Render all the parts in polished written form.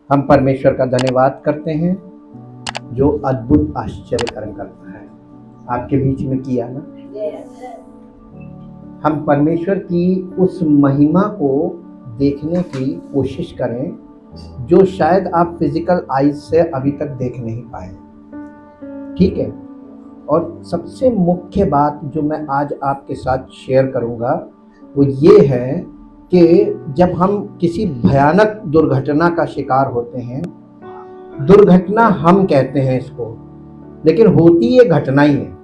हम परमेश्वर का धन्यवाद करते हैं जो अद्भुत आश्चर्य कर्म करता है। आपके बीच में किया ना। हम परमेश्वर की उस महिमा को देखने की कोशिश करें जो शायद आप फिजिकल आईज से अभी तक देख नहीं पाए। ठीक है। और सबसे मुख्य बात जो मैं आज आपके साथ शेयर करूंगा वो ये है कि जब हम किसी भयानक दुर्घटना का शिकार होते हैं, दुर्घटना हम कहते हैं इसको, लेकिन होती ये घटना ही है।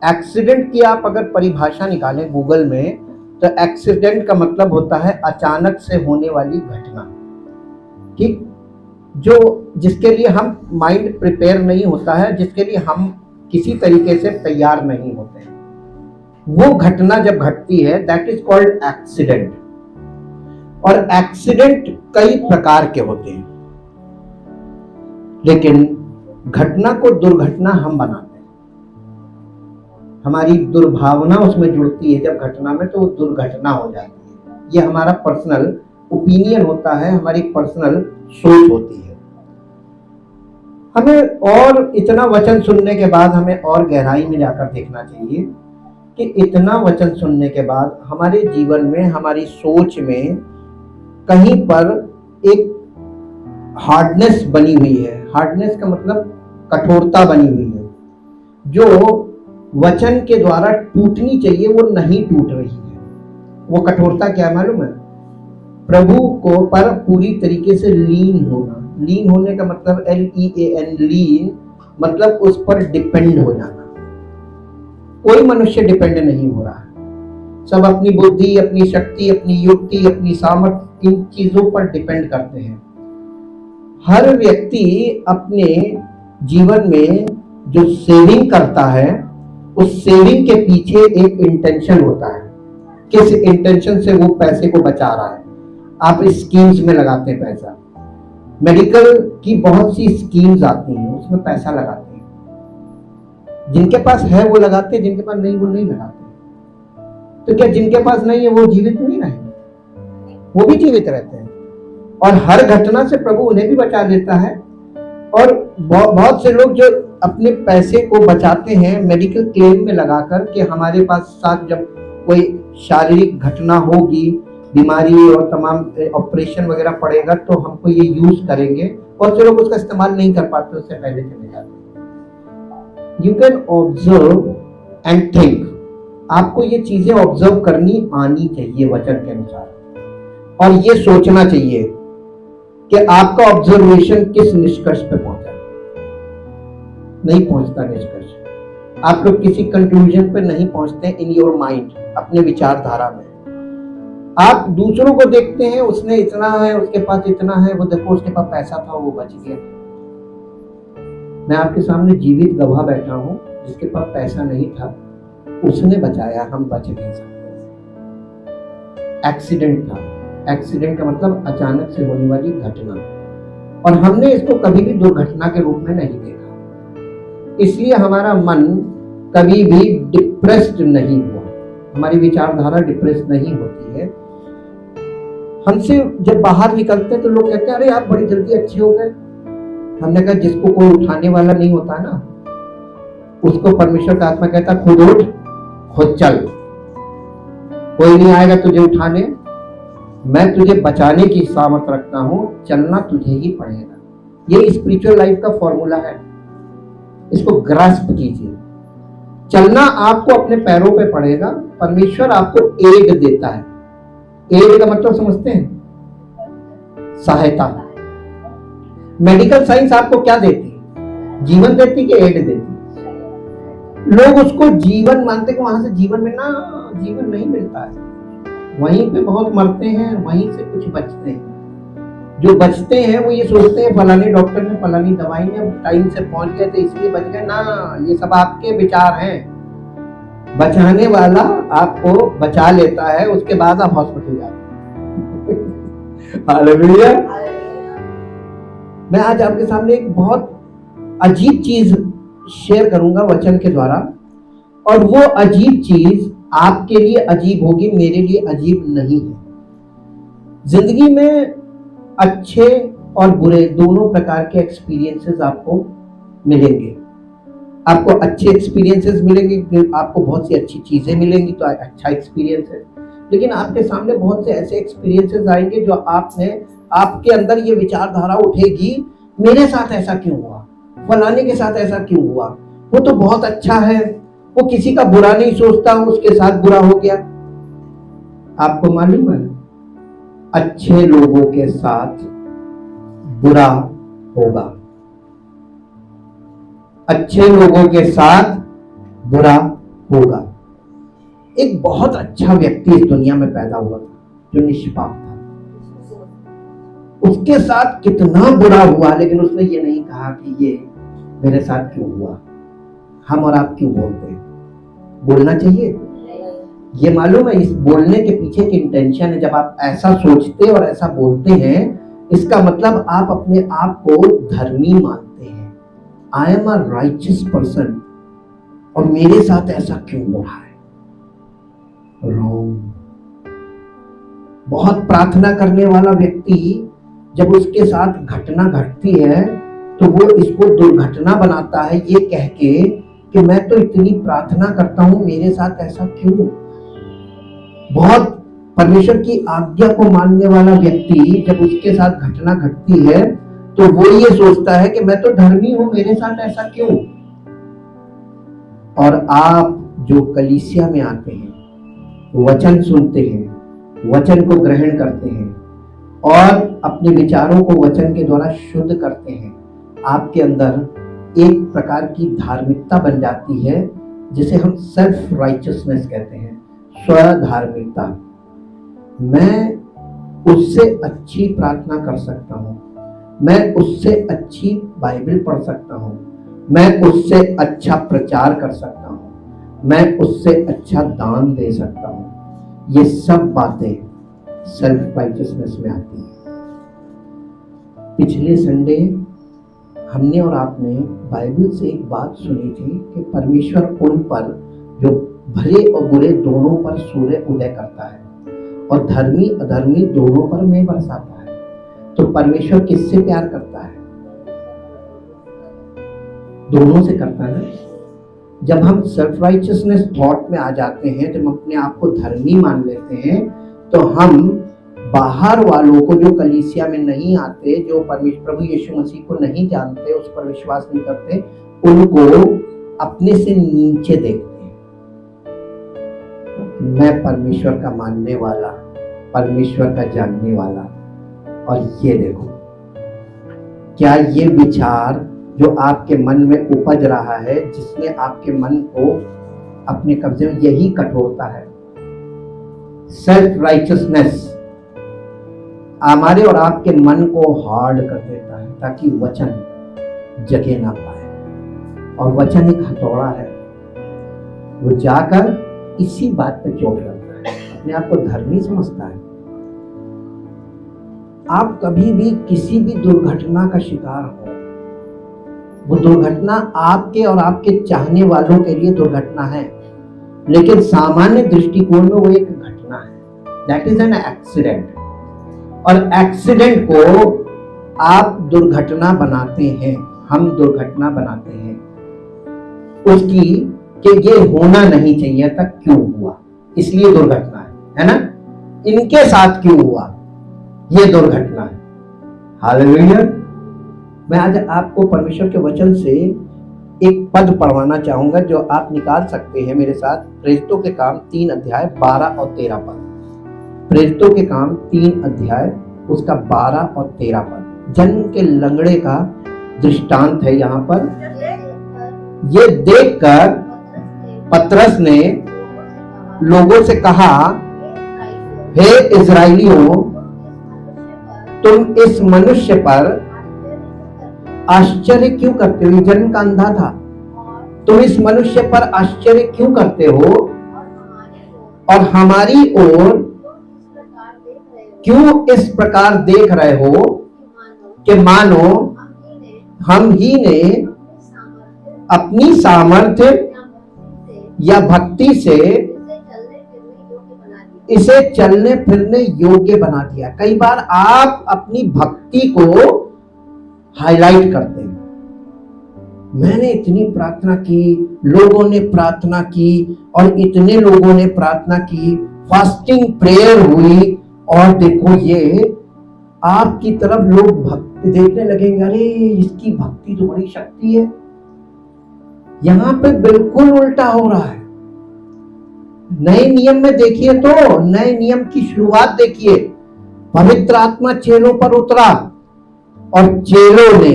एक्सीडेंट की आप अगर परिभाषा निकालें गूगल में तो एक्सीडेंट का मतलब होता है अचानक से होने वाली घटना। ठीक, जो जिसके लिए हम माइंड प्रिपेयर नहीं होता है, जिसके लिए हम किसी तरीके से तैयार नहीं होते हैं, वो घटना जब घटती है दैट इज कॉल्ड एक्सीडेंट। और एक्सीडेंट कई प्रकार के होते हैं, लेकिन घटना को दुर्घटना हम बनाते हैं। हमारी दुर्भावना उसमें जुड़ती है जब घटना में, तो वो दुर्घटना हो जाती है। ये हमारा पर्सनल ओपिनियन होता है, हमारी पर्सनल सोच होती है। हमें और इतना वचन सुनने के बाद हमें और गहराई में जाकर देखना चाहिए कि इतना वचन सुनने के बाद हमारे जीवन में, हमारी सोच में कहीं पर एक हार्डनेस बनी हुई है। हार्डनेस का मतलब कठोरता बनी हुई है, जो वचन के द्वारा टूटनी चाहिए वो नहीं टूट रही है। वो कठोरता क्या है मालूम है? प्रभु को पर पूरी तरीके से लीन होना। लीन होने का मतलब LEAN, लीन मतलब उस पर डिपेंड हो जाना। कोई मनुष्य डिपेंड नहीं हो रहा है। सब अपनी बुद्धि, अपनी शक्ति, अपनी युक्ति, अपनी सामर्थ्य, इन चीजों पर डिपेंड करते हैं। हर व्यक्ति अपने जीवन में जो सेविंग करता है, उस सेविंग के पीछे एक इंटेंशन होता है। किस इंटेंशन से वो पैसे को बचा रहा है। आप स्कीम्स में लगाते हैं पैसा, मेडिकल की बहुत सी स्कीम्स आती हैं, उसमें पैसा लगाते हैं। जिनके पास है वो लगाते हैं, जिनके पास नहीं वो नहीं लगाते। तो क्या जिनके पास नहीं है वो जीवित नहीं रहेंगे? वो भी जीवित रहते हैं। और हर घटना से प्रभु उन्हें भी बचा लेता है। और बहुत से लोग जो अपने पैसे को बचाते हैं मेडिकल क्लेम में लगाकर कि हमारे पास साथ जब कोई शारीरिक घटना होगी, बीमारी और तमाम ऑपरेशन वगैरह पड़ेगा तो हमको ये यूज करेंगे। बहुत से लोग उसका इस्तेमाल नहीं कर पाते, उससे पहले चले जाते। You can observe and think. आपको ये चीजें ऑब्जर्व करनी आनी चाहिए वचन के अनुसार, और ये सोचना चाहिए कि आपका ऑब्जर्वेशन किस निष्कर्ष पे पहुंचा। नहीं पहुंचता निष्कर्ष। आप लोग किसी कंक्लूजन पे नहीं पहुंचते इन योर माइंड, अपने विचारधारा में। आप दूसरों को देखते हैं, उसने इतना है, उसके पास इतना है, वो देखो उसके पास पैसा था वो बच गया। मैं आपके सामने जीवित गवाह बैठा हूं, जिसके पास पैसा नहीं था उसने बचाया, हम बच नहीं सकते। एक्सीडेंट था। एक्सीडेंट का मतलब अचानक से होने वाली घटना, और हमने इसको कभी भी दुर्घटना के रूप में नहीं देखा। इसलिए हमारा मन कभी भी डिप्रेस्ड नहीं हुआ, हमारी विचारधारा डिप्रेस नहीं होती है। हमसे जब बाहर निकलते हैं तो लोग कहते हैं अरे आप बड़ी जल्दी अच्छे हो गए। हमने कहा जिसको कोई उठाने वाला नहीं होता ना, उसको परमेश्वर का आत्मा कहता खुद उठ, खुद चल, कोई नहीं आएगा तुझे उठाने। मैं तुझे बचाने की सामर्थ्य रखता हूं, चलना तुझे ही पड़ेगा। ये स्पिरिचुअल लाइफ का फॉर्मूला है, इसको ग्रास्प कीजिए। चलना आपको अपने पैरों पे पड़ेगा। परमेश्वर आपको एड देता है। एड का मतलब समझते हैं? सहायता। मेडिकल साइंस आपको क्या देती है? जीवन देती कि एड देती? लोग उसको जीवन मानते कि वहां से जीवन मिलना, जीवन नहीं मिलता है। वहीं पे बहुत मरते हैं, वहीं से कुछ बचते हैं। जो बचते हैं वो ये सोचते हैं फलाने डॉक्टर ने फलानी दवाई ने टाइम से पहुंच गए थे इसलिए बच गए ना। ये सब आपके विचार हैं। बचाने वाला आपको बचा लेता है, उसके बाद आप हॉस्पिटल जाते हैं। हालेलुया। मैं आज आपके सामने एक बहुत अजीब चीज शेयर करूंगा वचन के द्वारा, और वो अजीब चीज आपके लिए अजीब होगी, मेरे लिए अजीब नहीं है। जिंदगी में अच्छे और बुरे दोनों प्रकार के एक्सपीरियंसेस आपको मिलेंगे। आपको अच्छे एक्सपीरियंसेस मिलेंगे, आपको बहुत सी अच्छी चीजें मिलेंगी तो अच्छा एक्सपीरियंस है। लेकिन आपके सामने बहुत से ऐसे एक्सपीरियंसेस आएंगे जो आपके अंदर ये विचारधारा उठेगी, मेरे साथ ऐसा क्यों हुआ, फलाने के साथ ऐसा क्यों हुआ, वो तो बहुत अच्छा है, वो किसी का बुरा नहीं सोचता, उसके साथ बुरा हो गया। आपको मालूम है, अच्छे लोगों के साथ बुरा होगा, अच्छे लोगों के साथ बुरा होगा। एक बहुत अच्छा व्यक्ति इस दुनिया में पैदा हुआ था जो निष्पाप था, उसके साथ कितना बुरा हुआ, लेकिन उसने ये नहीं कहा कि ये मेरे साथ क्यों हुआ। हम और आप क्यों बोलते हैं? बोलना चाहिए। ये मालूम है इस बोलने के पीछे की इंटेंशन है। जब आप ऐसा सोचते और ऐसा बोलते हैं, इसका मतलब आप अपने आप को धर्मी मानते हैं। I am a righteous person, और मेरे साथ ऐसा क्यों हो रहा है? रॉन्ग। बहुत प्रार्थना करने वाला व्यक्ति जब उसके साथ घटना घटती है तो वो इसको दुर्घटना बनाता है, ये कह के कि मैं तो इतनी प्रार्थना करता हूं, मेरे साथ ऐसा क्यों। बहुत परमेश्वर की आज्ञा को मानने वाला व्यक्ति जब उसके साथ घटना घटती है तो वो ये सोचता है कि मैं तो धर्मी हूं, मेरे साथ ऐसा क्यों। और आप जो कलीसिया में आते हैं, वचन सुनते हैं, वचन को ग्रहण करते हैं और अपने विचारों को वचन के द्वारा शुद्ध करते हैं, आपके अंदर एक प्रकार की धार्मिकता बन जाती है जिसे हम सेल्फ राइचियसनेस कहते हैं, स्वधार्मिकता। मैं उससे अच्छी प्रार्थना कर सकता हूँ, मैं उससे अच्छी बाइबल पढ़ सकता हूँ, मैं उससे अच्छा प्रचार कर सकता हूँ, मैं उससे अच्छा दान दे सकता हूँ। ये सब बातें सेल्फ राइचियसनेस में आती हैं। पिछले संडे हमने और आपने बाइबल से एक बात सुनी थी कि परमेश्वर उन पर जो भले और बुरे दोनों पर सूर्य उदय करता है और धर्मी अधर्मी दोनों पर मेघ बरसाता है। तो परमेश्वर किससे प्यार करता है? दोनों से करता है ना। जब हम सेल्फ राइचियसनेस थॉट में आ जाते हैं, जब हम अपने आप को धर्मी मान लेते हैं, तो हम बाहर वालों को जो कलीसिया में नहीं आते, जो परमेश्वर प्रभु यीशु मसीह को नहीं जानते, उस पर विश्वास नहीं करते, उनको अपने से नीचे देखते हैं। मैं परमेश्वर का मानने वाला, परमेश्वर का जानने वाला, और ये देखो क्या ये विचार जो आपके मन में उपज रहा है, जिसने आपके मन को अपने कब्जे में, यही कठोरता है। सेल्फ राइचियसनेस हमारे और आपके मन को हार्ड कर देता है ताकि वचन जगे ना पाए। और वचन एक हथौड़ा है, वो जाकर इसी बात पे चोट करता है, अपने आप को धर्मी समझता है। आप कभी भी किसी भी दुर्घटना का शिकार हो, वो दुर्घटना आपके और आपके चाहने वालों के लिए दुर्घटना है, लेकिन सामान्य दृष्टिकोण में वो एक घटना है। That is an accident. और एक्सीडेंट को आप दुर्घटना बनाते हैं, हम दुर्घटना बनाते हैं उसकी कि ये होना नहीं चाहिए था, क्यों हुआ, इसलिए दुर्घटना है ना। इनके साथ क्यों हुआ, ये दुर्घटना है। हालेलुया। मैं आज आपको परमेश्वर के वचन से एक पद पढ़वाना चाहूंगा जो आप निकाल सकते हैं मेरे साथ। प्रेरितों के काम 3 अध्याय 12 और 13 पद। प्रेरितों के काम 3 अध्याय उसका 12 और 13 पद। जन्म के लंगड़े का दृष्टांत है यहाँ पर। ये देखकर पतरस ने लोगों से कहा, हे इजराइलियों, तुम इस मनुष्य पर आश्चर्य क्यों करते हो? ये जन्म का अंधा था। तुम इस मनुष्य पर आश्चर्य क्यों करते हो और हमारी ओर क्यों इस प्रकार देख रहे हो कि मानो हम ही ने अपनी सामर्थ्य या भक्ति से इसे चलने फिरने योग्य बना दिया। कई बार आप अपनी भक्ति को हाईलाइट करते हैं। मैंने इतनी प्रार्थना की, लोगों ने प्रार्थना की, और इतने लोगों ने प्रार्थना की, फास्टिंग प्रेयर हुई, और देखो ये आपकी तरफ लोग भक्ति देखने लगेंगे, अरे इसकी भक्ति तो बड़ी शक्ति है। यहां पे बिल्कुल उल्टा हो रहा है। नए नियम में देखिए तो नए नियम की शुरुआत देखिए, पवित्र आत्मा चेलों पर उतरा और चेलों ने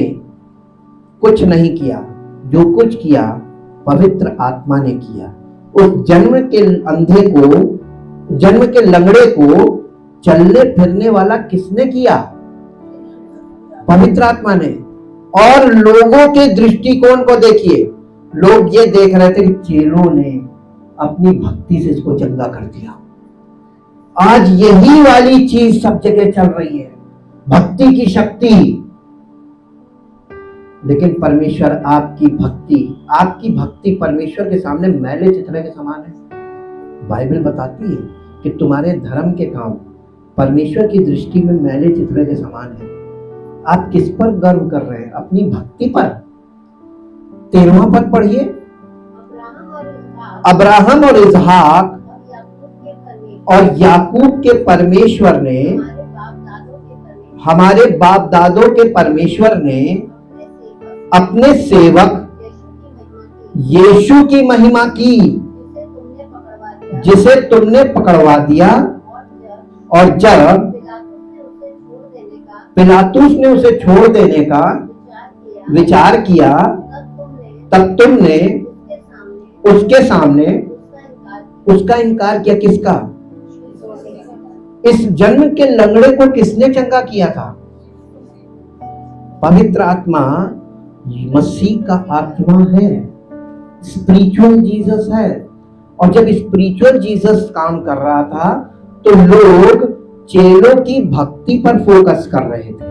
कुछ नहीं किया, जो कुछ किया पवित्र आत्मा ने किया। उस जन्म के अंधे को, जन्म के लंगड़े को चलने फिरने वाला किसने किया? पवित्र आत्मा ने। और लोगों के दृष्टिकोण को देखिए, लोग ये देख रहे थे कि चेलों ने अपनी भक्ति से इसको चंगा कर दिया। आज यही वाली चीज सब जगह चल रही है, भक्ति की शक्ति। लेकिन परमेश्वर आपकी भक्ति परमेश्वर के सामने मैले चितले के समान है। बाइबल बताती है कि तुम्हारे धर्म के काम परमेश्वर की दृष्टि में मैले चितले के समान है। आप किस पर गर्व कर रहे हैं? अपनी भक्ति पर। 13वां पद पढ़िए। अब्राहम और इसहाक और याकूब के परमेश्वर ने, हमारे बाप दादों के परमेश्वर ने अपने सेवक यीशु की महिमा की, जिसे तुमने पकड़वा दिया, और जब पिलातुस ने उसे छोड़ देने का विचार किया, तब तुमने उसके सामने उसका इनकार किया। किसका? इस जन्म के लंगड़े को किसने चंगा किया था? पवित्र आत्मा मसीह का आत्मा है, स्पिरिचुअल जीसस है। और जब स्पिरिचुअल जीसस काम कर रहा था तो लोग चेलों की भक्ति पर फोकस कर रहे थे।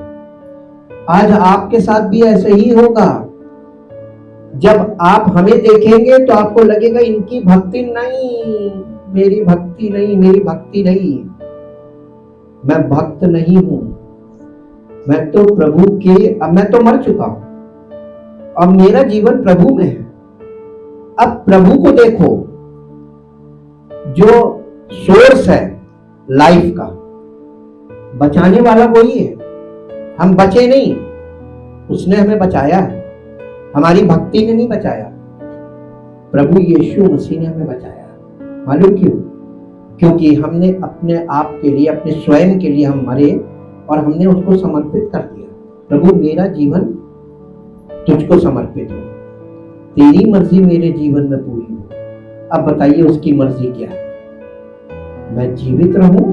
आज आपके साथ भी ऐसे ही होगा। जब आप हमें देखेंगे तो आपको लगेगा इनकी भक्ति नहीं, मेरी भक्ति नहीं, मेरी भक्ति नहीं, मैं भक्त नहीं हूं, मैं तो प्रभु के, अब मैं तो मर चुका हूं, अब मेरा जीवन प्रभु में है। अब प्रभु को देखो, जो सोर्स है लाइफ का, बचाने वाला वही है। हम बचे नहीं, उसने हमें बचाया है। हमारी भक्ति ने नहीं बचाया, प्रभु यीशु मसीह ने हमें बचाया। मालूम क्यों? क्योंकि हमने अपने आप के लिए, अपने स्वयं के लिए हम मरे और हमने उसको समर्पित कर दिया। प्रभु मेरा जीवन तुझको समर्पित हो, तेरी मर्जी मेरे जीवन में पूरी हो। अब बताइए उसकी मर्जी क्या है? मैं जीवित रहूं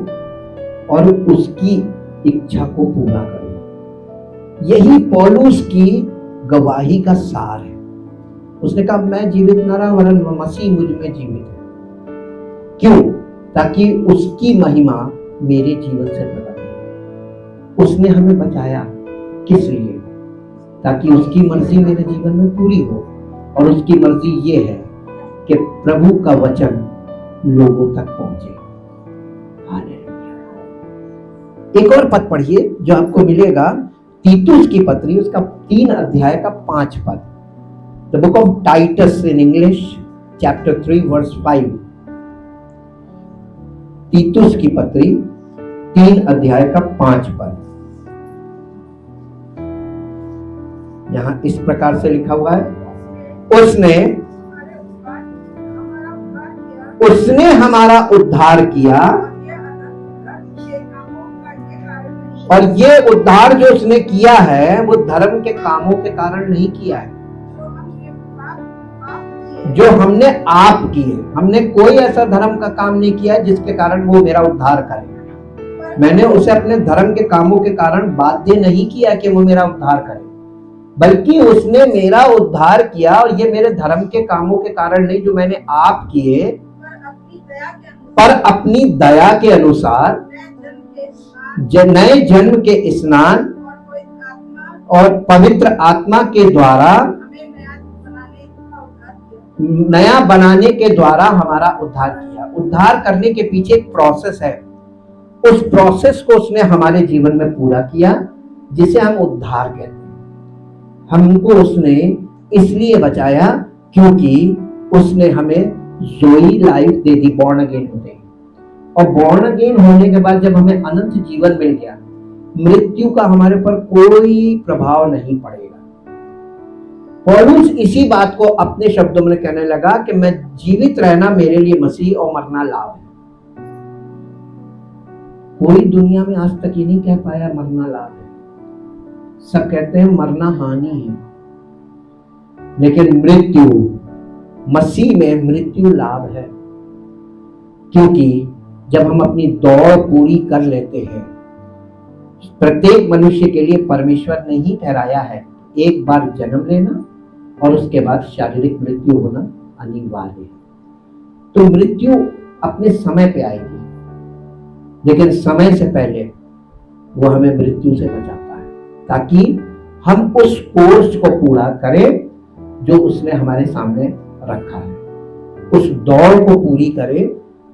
और उसकी इच्छा को पूरा करूं। यही पौलुस की गवाही का सार है। उसने कहा मैं जीवित न रहा वरन मसीह मुझ में जीवित है। क्यों? ताकि उसकी महिमा मेरे जीवन से प्रकट हो। उसने हमें बचाया किस लिए? ताकि उसकी मर्जी मेरे जीवन में पूरी हो। और उसकी मर्जी ये है कि प्रभु का वचन लोगों तक पहुंचे। एक और पद पढ़िए जो आपको मिलेगा, तीतुस की पत्री, उसका 3 अध्याय का 5 पद। The book of Titus in English, chapter 3 verse 5। तीतुस की पत्री 3 अध्याय का 5 पद। यहां इस प्रकार से लिखा हुआ है, उसने हमारा उद्धार किया, और ये उद्धार जो उसने किया है वो धर्म के कामों के कारण नहीं किया है जो हमने आप किए। हमने कोई ऐसा धर्म का काम नहीं किया जिसके कारण वो मेरा उद्धार करे। मैंने उसे अपने धर्म के कामों के कारण बाध्य नहीं किया कि वो मेरा उद्धार करे, बल्कि उसने मेरा उद्धार किया, और ये मेरे धर्म के कामों के कारण नहीं जो मैंने आप किए, पर अपनी दया के अनुसार नए जन्म के स्नान और पवित्र आत्मा के द्वारा, नया बनाने के द्वारा हमारा उद्धार किया। उद्धार करने के पीछे एक प्रोसेस है। उस प्रोसेस को उसने हमारे जीवन में पूरा किया, जिसे हम उद्धार कहते हैं। हमको उसने इसलिए बचाया क्योंकि उसने हमें जोई लाइफ दे दी, बॉर्न अगेन होते ही। और बॉर्न अगेन होने के बाद जब हमें अनंत जीवन मिल गया, मृत्यु का हमारे पर कोई प्रभाव नहीं पड़ेगा। पौलुस इसी बात को अपने शब्दों में कहने लगा कि मैं जीवित रहना मेरे लिए मसीह और मरना लाभ है। कोई दुनिया में आज तक ये नहीं कह पाया मरना लाभ है। सब कहते हैं मरना हानि है, लेकिन मृत्यु, मसीह में मृत्यु लाभ है। क्योंकि जब हम अपनी दौड़ पूरी कर लेते हैं, प्रत्येक मनुष्य के लिए परमेश्वर ने ही ठहराया है एक बार जन्म लेना और उसके बाद शारीरिक मृत्यु होना अनिवार्य है। तो मृत्यु अपने समय पे आएगी, लेकिन समय से पहले वो हमें मृत्यु से बचाता है, ताकि हम उस कोर्स को पूरा करें जो उसने हमारे सामने रखा है, उस दौड़ को पूरी करें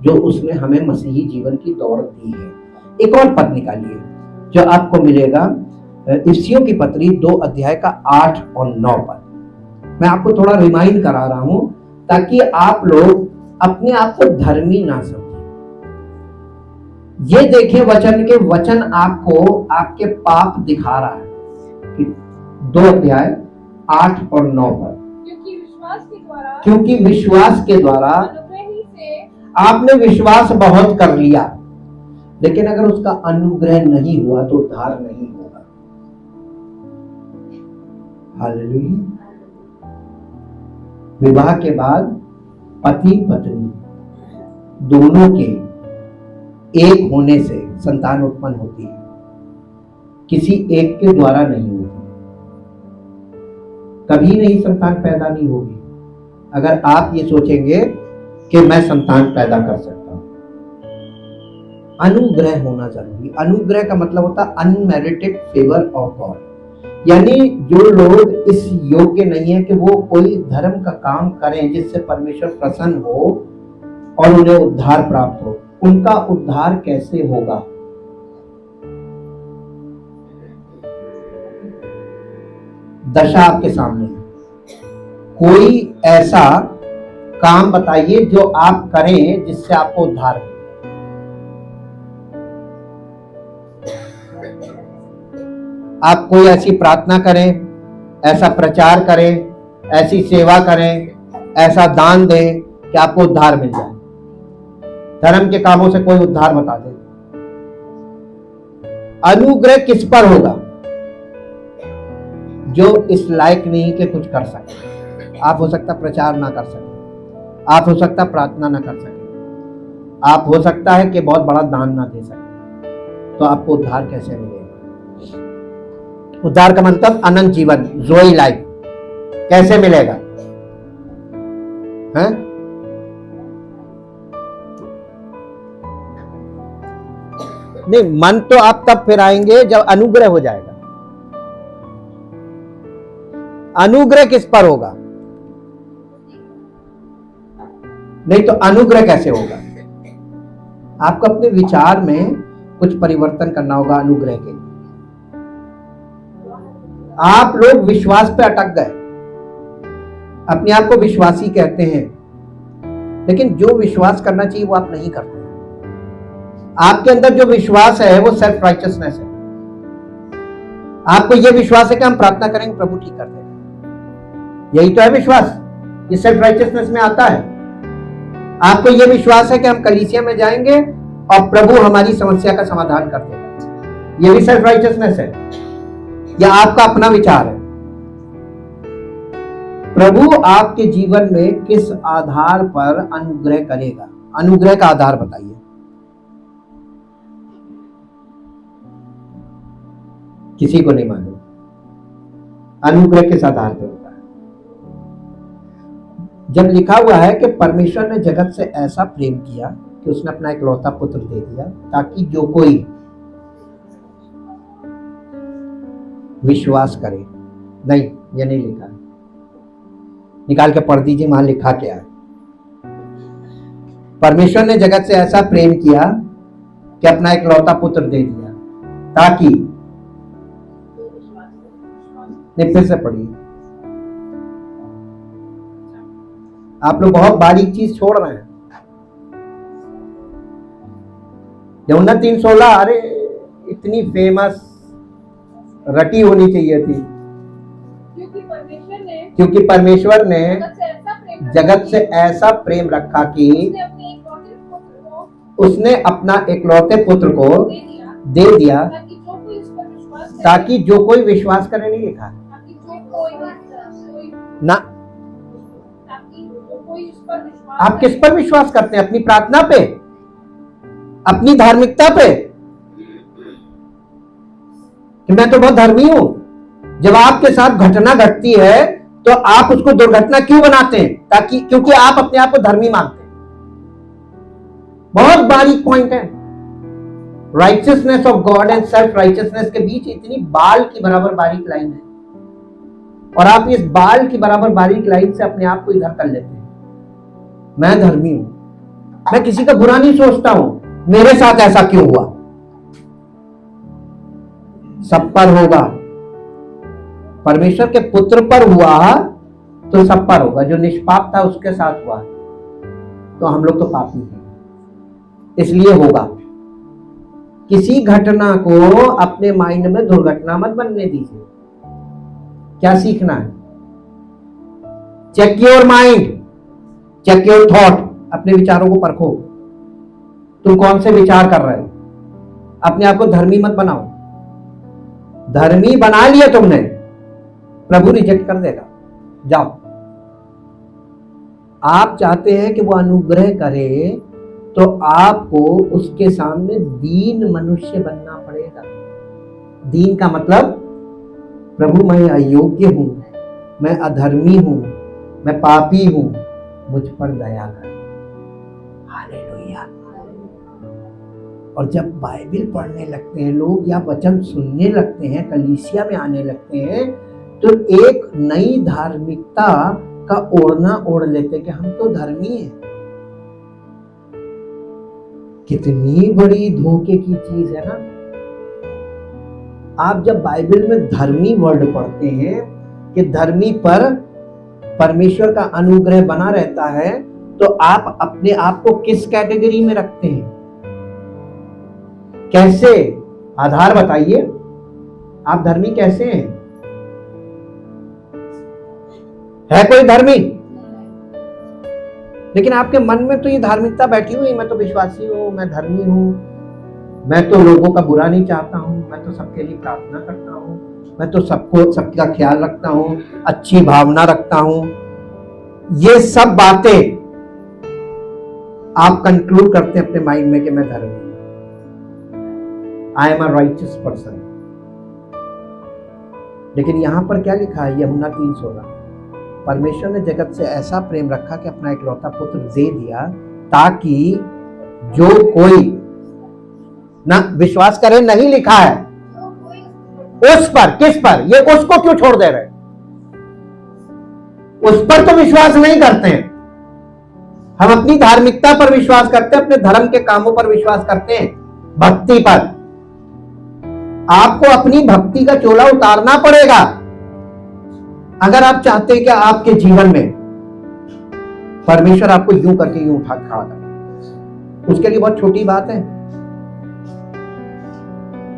जो उसने हमें मसीही जीवन की दौड़ दी है। एक और पद निकालिए जो आपको मिलेगा इफिसियों की पत्री 2 अध्याय का 8 और 9 पद। मैं आपको थोड़ा रिमाइंड करा रहा हूं ताकि आप लोग अपने आप को धर्मी ना समझें। ये देखें वचन आपको आपके पाप दिखा रहा है। 2 अध्याय 8 और 9 पद। क्योंकि विश्वास के द्वारा आपने विश्वास बहुत कर लिया, लेकिन अगर उसका अनुग्रह नहीं हुआ तो उद्धार नहीं होगा। हालेलुया। विवाह के बाद पति पत्नी दोनों के एक होने से संतान उत्पन्न होती है, किसी एक के द्वारा नहीं होती। कभी नहीं संतान पैदा नहीं होगी अगर आप ये सोचेंगे कि मैं संतान पैदा कर सकता हूं। अनुग्रह होना जरूरी। अनुग्रह का मतलब होता है अनमेरिटेड फेवर ऑफ गॉड, यानी जो लोग इस योग्य नहीं है कि वो कोई धर्म का काम करें जिससे परमेश्वर प्रसन्न हो और उन्हें उद्धार प्राप्त हो, उनका उद्धार कैसे होगा? दशा आपके सामने है। कोई ऐसा काम बताइए जो आप करें जिससे आपको उद्धार हो। आप कोई ऐसी प्रार्थना करें, ऐसा प्रचार करें, ऐसी सेवा करें, ऐसा दान दें कि आपको उद्धार मिल जाए। धर्म के कामों से कोई उद्धार बता दे। अनुग्रह किस पर होगा? जो इस लायक नहीं कि कुछ कर सके। आप हो सकता प्रचार ना कर सके, आप हो सकता प्रार्थना ना कर सके, आप हो सकता है कि बहुत बड़ा दान ना दे सके, तो आपको उद्धार कैसे मिलेगा? उद्धार का मतलब अनंत जीवन, जोई लाइफ कैसे मिलेगा? हैं? नहीं, मन तो आप तब फिर आएंगे जब अनुग्रह हो जाएगा। अनुग्रह किस पर होगा? नहीं तो अनुग्रह कैसे होगा? आपको अपने विचार में कुछ परिवर्तन करना होगा अनुग्रह के लिए। आप लोग विश्वास पे अटक गए, अपने आप को विश्वासी कहते हैं, लेकिन जो विश्वास करना चाहिए वो आप नहीं करते। आपके अंदर जो विश्वास है वो सेल्फ राइचियसनेस है। आपको यह विश्वास है कि हम प्रार्थना करेंगे प्रभु ठीक कर देगा, यही तो है विश्वास। ये सेल्फ राइचियसनेस में आता है। आपको यह विश्वास है कि हम कलीसिया में जाएंगे और प्रभु हमारी समस्या का समाधान कर देगा, यह भी सेल्फ राइचियसनेस है। यह आपका अपना विचार है। प्रभु आपके जीवन में किस आधार पर अनुग्रह करेगा? अनुग्रह का आधार बताइए। किसी को नहीं मालूम अनुग्रह किस आधार पर होता है। जब लिखा हुआ है कि परमेश्वर ने जगत से ऐसा प्रेम किया कि उसने अपना इकलौता पुत्र दे दिया ताकि जो कोई विश्वास करे। नहीं, ये नहीं लिखा है, निकाल के पढ़ दीजिए, वहां लिखा क्या है। परमेश्वर ने जगत से ऐसा प्रेम किया कि अपना इकलौता पुत्र दे दिया ताकि नहीं, फिर से पढ़िए। आप लोग बहुत बारीक चीज छोड़ रहे हैं। यमुना 3:16, अरे इतनी फेमस रटी होनी चाहिए थी। क्योंकि परमेश्वर ने जगत से ऐसा प्रेम रखा कि उसने अपना इकलौते पुत्र को दे दिया, ताकि जो कोई विश्वास करे, नहीं लिखा ना। आप किस पर विश्वास करते हैं? अपनी प्रार्थना पे, अपनी धार्मिकता पे, कि मैं तो बहुत धर्मी हूं। जब आपके साथ घटना घटती है तो आप उसको दुर्घटना क्यों बनाते हैं? ताकि, क्योंकि आप अपने आप को धर्मी मानते हैं। बहुत बारीक पॉइंट है। Righteousness of God and self righteousness के बीच इतनी बाल की बराबर बारीक लाइन है, और आप इस बाल की बराबर बारीक लाइन से अपने आप को इधर कर लेते हैं। मैं धर्मी हूं, मैं किसी का बुरा नहीं सोचता हूं, मेरे साथ ऐसा क्यों हुआ? सब पर होगा। परमेश्वर के पुत्र पर हुआ तो सब पर होगा। जो निष्पाप था उसके साथ हुआ, तो हम लोग तो पापी हैं, इसलिए होगा। किसी घटना को अपने माइंड में दुर्घटना मत बनने दीजिए। क्या सीखना है? Check your mind, check your thought. अपने विचारों को परखो, तुम कौन से विचार कर रहे हो। अपने आप को धर्मी मत बनाओ। धर्मी बना लिया तुमने, प्रभु रिजेक्ट कर देगा। जाओ। आप चाहते हैं कि वो अनुग्रह करे, तो आपको उसके सामने दीन मनुष्य बनना पड़ेगा। दीन का मतलब, प्रभु मैं अयोग्य हूं, मैं अधर्मी हूं, मैं पापी हूं, मुझ पर दया कर। हालेलुया। और जब बाइबल पढ़ने लगते हैं लोग, या वचन सुनने लगते हैं, कलीसिया में आने लगते हैं, तो एक नई धार्मिकता का ओढ़ना ओढ़ लेते हैं कि हम तो धर्मी हैं। कितनी बड़ी धोखे की चीज है ना। आप जब बाइबल में धर्मी वर्ड पढ़ते हैं कि धर्मी पर परमेश्वर का अनुग्रह बना रहता है, तो आप अपने आप को किस कैटेगरी में रखते हैं? कैसे? आधार बताइए। आप धर्मी कैसे हैं? है कोई धर्मी? लेकिन आपके मन में तो ये धार्मिकता बैठी हुई, मैं तो विश्वासी हूं, मैं धर्मी हूं, मैं तो लोगों का बुरा नहीं चाहता हूं, मैं तो सबके लिए प्रार्थना करता हूं, मैं तो सबका ख्याल रखता हूं, अच्छी भावना रखता हूं। ये सब बातें आप कंक्लूड करते हैं अपने माइंड में कि मैं धर्मी हूं, I am a righteous person. लेकिन यहां पर क्या लिखा है? यमुना 3:16, परमेश्वर ने जगत से ऐसा प्रेम रखा कि अपना इकलौता पुत्र दे दिया, ताकि जो कोई ना विश्वास करे। नहीं लिखा है उस पर। किस पर? ये उसको क्यों छोड़ दे रहे? उस पर तो विश्वास नहीं करते हैं। हम अपनी धार्मिकता पर विश्वास करते हैं, अपने धर्म के कामों पर विश्वास करते हैं, भक्ति पर। आपको अपनी भक्ति का चोला उतारना पड़ेगा अगर आप चाहते हैं कि आपके जीवन में परमेश्वर आपको यूं करके यूं उठा खड़ा करे। उसके लिए बहुत छोटी बात है।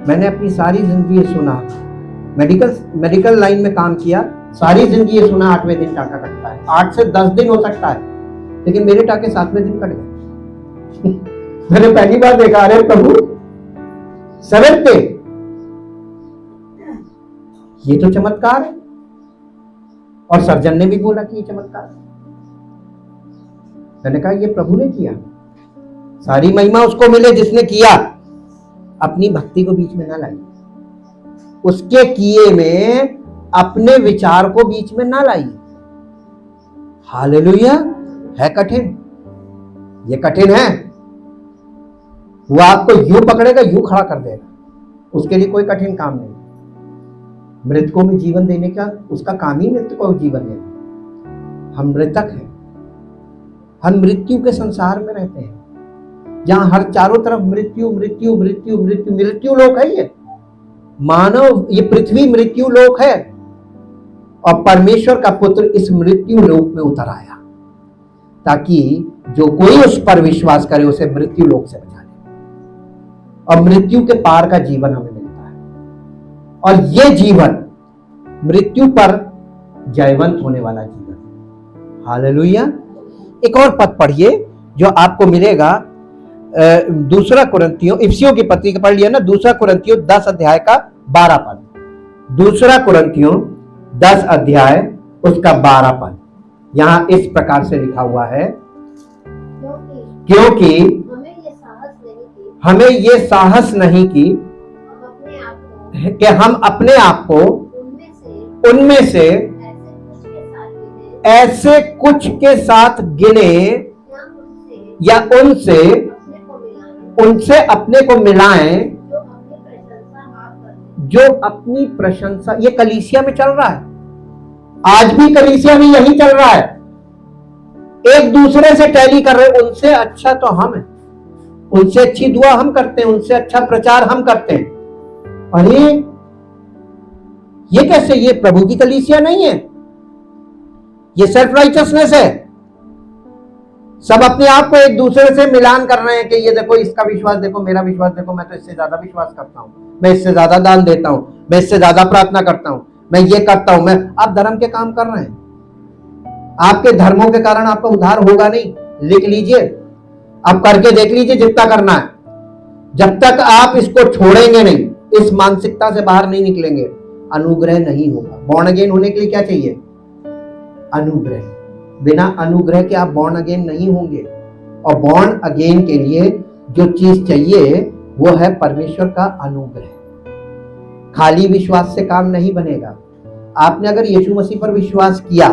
मैंने अपनी सारी जिंदगी सुना, मेडिकल लाइन में काम किया, सारी जिंदगी ये सुना 8वें दिन टाका कटता है। 8 से 10 दिन हो सकता है, लेकिन मेरे टाके 7वें दिन कट गए। मैंने पहली बार देखा, अरे प्रभु 7th डे, ये तो चमत्कार है। और सर्जन ने भी बोला कि ये चमत्कार है। मैंने कहा ये प्रभु ने किया, सारी महिमा उसको मिले जिसने किया। अपनी भक्ति को बीच में ना लाइए, उसके किए में अपने विचार को बीच में ना लाइए। हालेलुया। है कठिन, ये कठिन है। वो आपको यूं पकड़ेगा, यूं खड़ा कर देगा। उसके लिए कोई कठिन काम नहीं। मृतकों में जीवन देने का उसका काम ही मृतकों को जीवन देना। हम मृतक हैं, हम मृत्यु के संसार में रहते हैं, जहां हर चारों तरफ मृत्यु मृत्यु मृत्यु मृत्यु मृत्यु लोक है। ये मानव, ये पृथ्वी मृत्यु लोक है और परमेश्वर का पुत्र इस मृत्यु लोक में उतर आया ताकि जो कोई उस पर विश्वास करे उसे मृत्यु लोक से बचा ले और मृत्यु के पार का जीवन हमें मिलता है। और यह जीवन मृत्यु पर जयवंत होने वाला जीवन। हालेलुया। एक और पद पढ़िए जो आपको मिलेगा, दूसरा कुरिन्थियों, इफिसियों की पत्री पढ़ लिया ना, दूसरा कुरिन्थियों 10 अध्याय का 12 पद। दूसरा कुरिन्थियों 10 अध्याय उसका 12 पद यहां इस प्रकार से लिखा हुआ है, क्योंकि हमें ये साहस नहीं कि हम अपने आप को उनमें से ऐसे कुछ के साथ गिने या उनसे अपने को मिलाएं जो अपनी प्रशंसा। ये कलीसिया में चल रहा है, आज भी कलीसिया में यही चल रहा है। एक दूसरे से टैली कर रहे, उनसे अच्छा तो हम हैं, उनसे अच्छी दुआ हम करते हैं, उनसे अच्छा प्रचार हम करते हैं। अरे ये कैसे? ये प्रभु की कलीसिया नहीं है, ये सेल्फ राइचसनेस है। सब अपने आप को एक दूसरे से मिलान कर रहे हैं कि ये देखो इसका विश्वास, देखो मेरा विश्वास, देखो मैं तो इससे ज्यादा विश्वास करता हूं, मैं इससे ज्यादा दान देता हूं, मैं इससे ज्यादा प्रार्थना करता हूं, मैं ये करता हूं। मैं आप धर्म के काम कर रहे हैं, आपके धर्मों के कारण आपका उद्धार होगा नहीं। लिख लीजिए, आप करके देख लीजिए जितना करना है। जब तक आप इसको छोड़ेंगे नहीं, इस मानसिकता से बाहर नहीं निकलेंगे, अनुग्रह नहीं होगा। बॉर्न अगेन होने के लिए क्या चाहिए? अनुग्रह। बिना अनुग्रह के आप बॉर्न अगेन नहीं होंगे। और बॉर्न अगेन के लिए जो चीज चाहिए वो है परमेश्वर का अनुग्रह। खाली विश्वास से काम नहीं बनेगा। आपने अगर यीशु मसीह पर विश्वास किया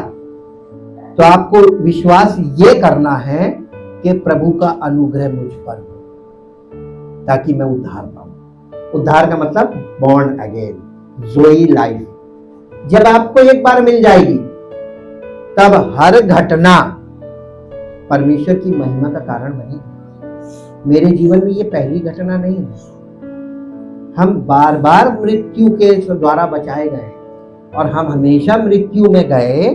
तो आपको विश्वास ये करना है कि प्रभु का अनुग्रह मुझ पर हो ताकि मैं उद्धार पाऊं। उद्धार का मतलब बॉर्न अगेन, जोई लाइफ। जब आपको एक बार मिल जाएगी तब हर घटना परमेश्वर की महिमा का कारण बनेगी। मेरे जीवन में ये पहली घटना नहीं है। हम बार बार मृत्यु के द्वारा बचाए गए और हम हमेशा मृत्यु में गए।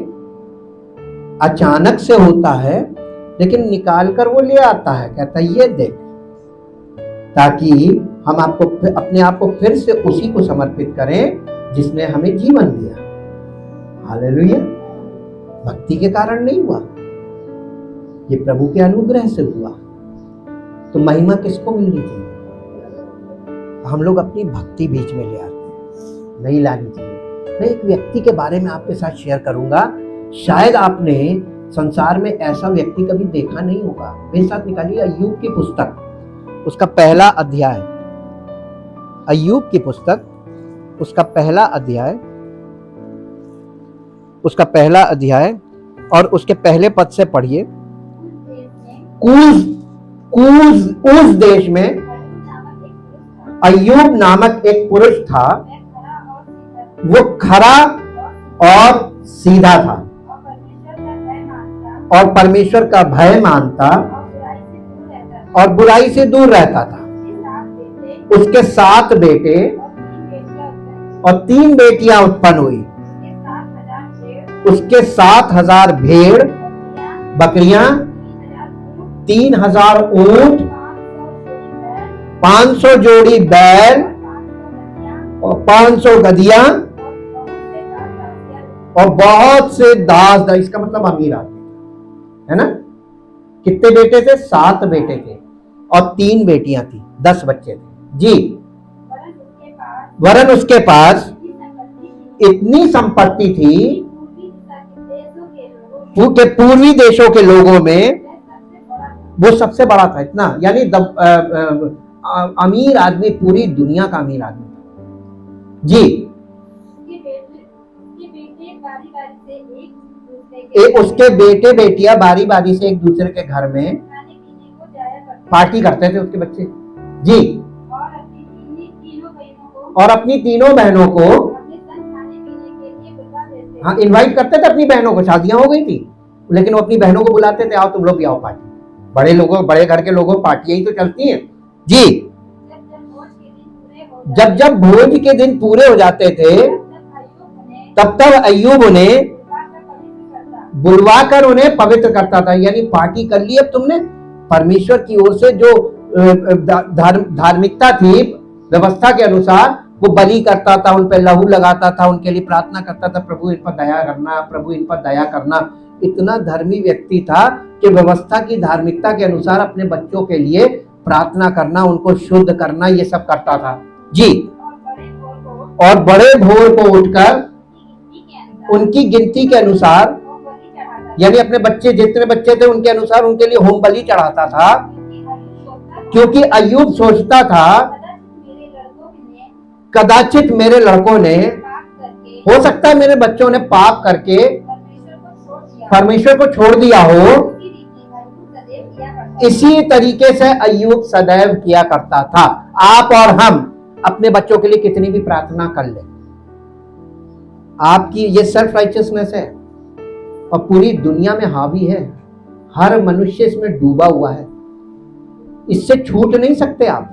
अचानक से होता है लेकिन निकाल कर वो ले आता है, कहता है ये देख, ताकि हम आपको अपने आप को फिर से उसी को समर्पित करें जिसने हमें जीवन दिया। हालेलुया। भक्ति के कारण नहीं हुआ, ये प्रभु के अनुग्रह से हुआ। तो महिमा किसको मिलनी चाहिए? हम लोग अपनी भक्ति बीच में ले आते हैं, नहीं लानी चाहिए। मैं एक व्यक्ति के बारे में आपके साथ शेयर करूंगा, शायद आपने संसार में ऐसा व्यक्ति कभी देखा नहीं होगा। मेरे साथ निकालिए अय्यूब की पुस्तक, उसका पहला अध्याय। अय्यूब की पुस्तक, उसका पहला अध्याय, उसका पहला अध्याय और उसके पहले पद से पढ़िए। कूश देश में अय्यूब नामक एक पुरुष था। वो खरा और सीधा था और परमेश्वर का भय मानता और बुराई से दूर रहता था। उसके 7 बेटे और 3 बेटियां उत्पन्न हुई। उसके 7,000 भेड़ बकरियां, 3,000 ऊंट, 500 जोड़ी बैल और 500 गधियां और बहुत से दास। इसका मतलब अमीर आदमी है ना। कितने बेटे थे? 7 बेटे थे और 3 बेटियां थी, 10 बच्चे थे जी। वरन उसके पास इतनी संपत्ति थी कि पूर्वी देशों के लोगों में वो सबसे बड़ा था। इतना यानी अमीर आदमी, पूरी दुनिया का अमीर आदमी जी। उसके बेटे बेटियां बारी बारी से एक दूसरे के घर में पार्टी करते थे उसके बच्चे जी। और अपनी तीनों बहनों को हाँ इनवाइट करते थे। अपनी बहनों को शादियां हो गई थी लेकिन वो अपनी बहनों को बुलाते थे, आओ तुम लोग भी आओ पार्टी। बड़े लोगों, बड़े घर के लोगों पार्टियां ही तो चलती हैं जी। जब जब भोज के दिन पूरे हो जाते थे तब तब अय्यूब उन्हें बुलवाकर उन्हें पवित्र करता था। यानी पार्टी कर ली अब तुमने, परमेश्वर की ओर से जो धार्मिकता थी व्यवस्था के अनुसार, वो बलि करता था, उन पर लहू लगाता था, उनके लिए प्रार्थना करता था, प्रभु इन पर दया करना, प्रभु इन पर दया करना। इतना धर्मी व्यक्ति था कि व्यवस्था की धार्मिकता के अनुसार अपने बच्चों के लिए प्रार्थना करना, उनको शुद्ध करना, ये सब करता था जी। और बड़े भोर को उठकर उनकी गिनती के अनुसार, यानी अपने बच्चे जितने बच्चे थे उनके अनुसार उनके लिए होम बलि चढ़ाता था, क्योंकि अय्यूब सोचता था कदाचित मेरे लड़कों ने, हो सकता है मेरे बच्चों ने पाप करके परमेश्वर को छोड़ दिया हो। इसी तरीके से अय्यूब सदैव किया करता था। आप और हम अपने बच्चों के लिए कितनी भी प्रार्थना कर ले, आपकी ये सेल्फ राइचियसनेस है और पूरी दुनिया में हावी है, हर मनुष्य इसमें डूबा हुआ है, इससे छूट नहीं सकते आप।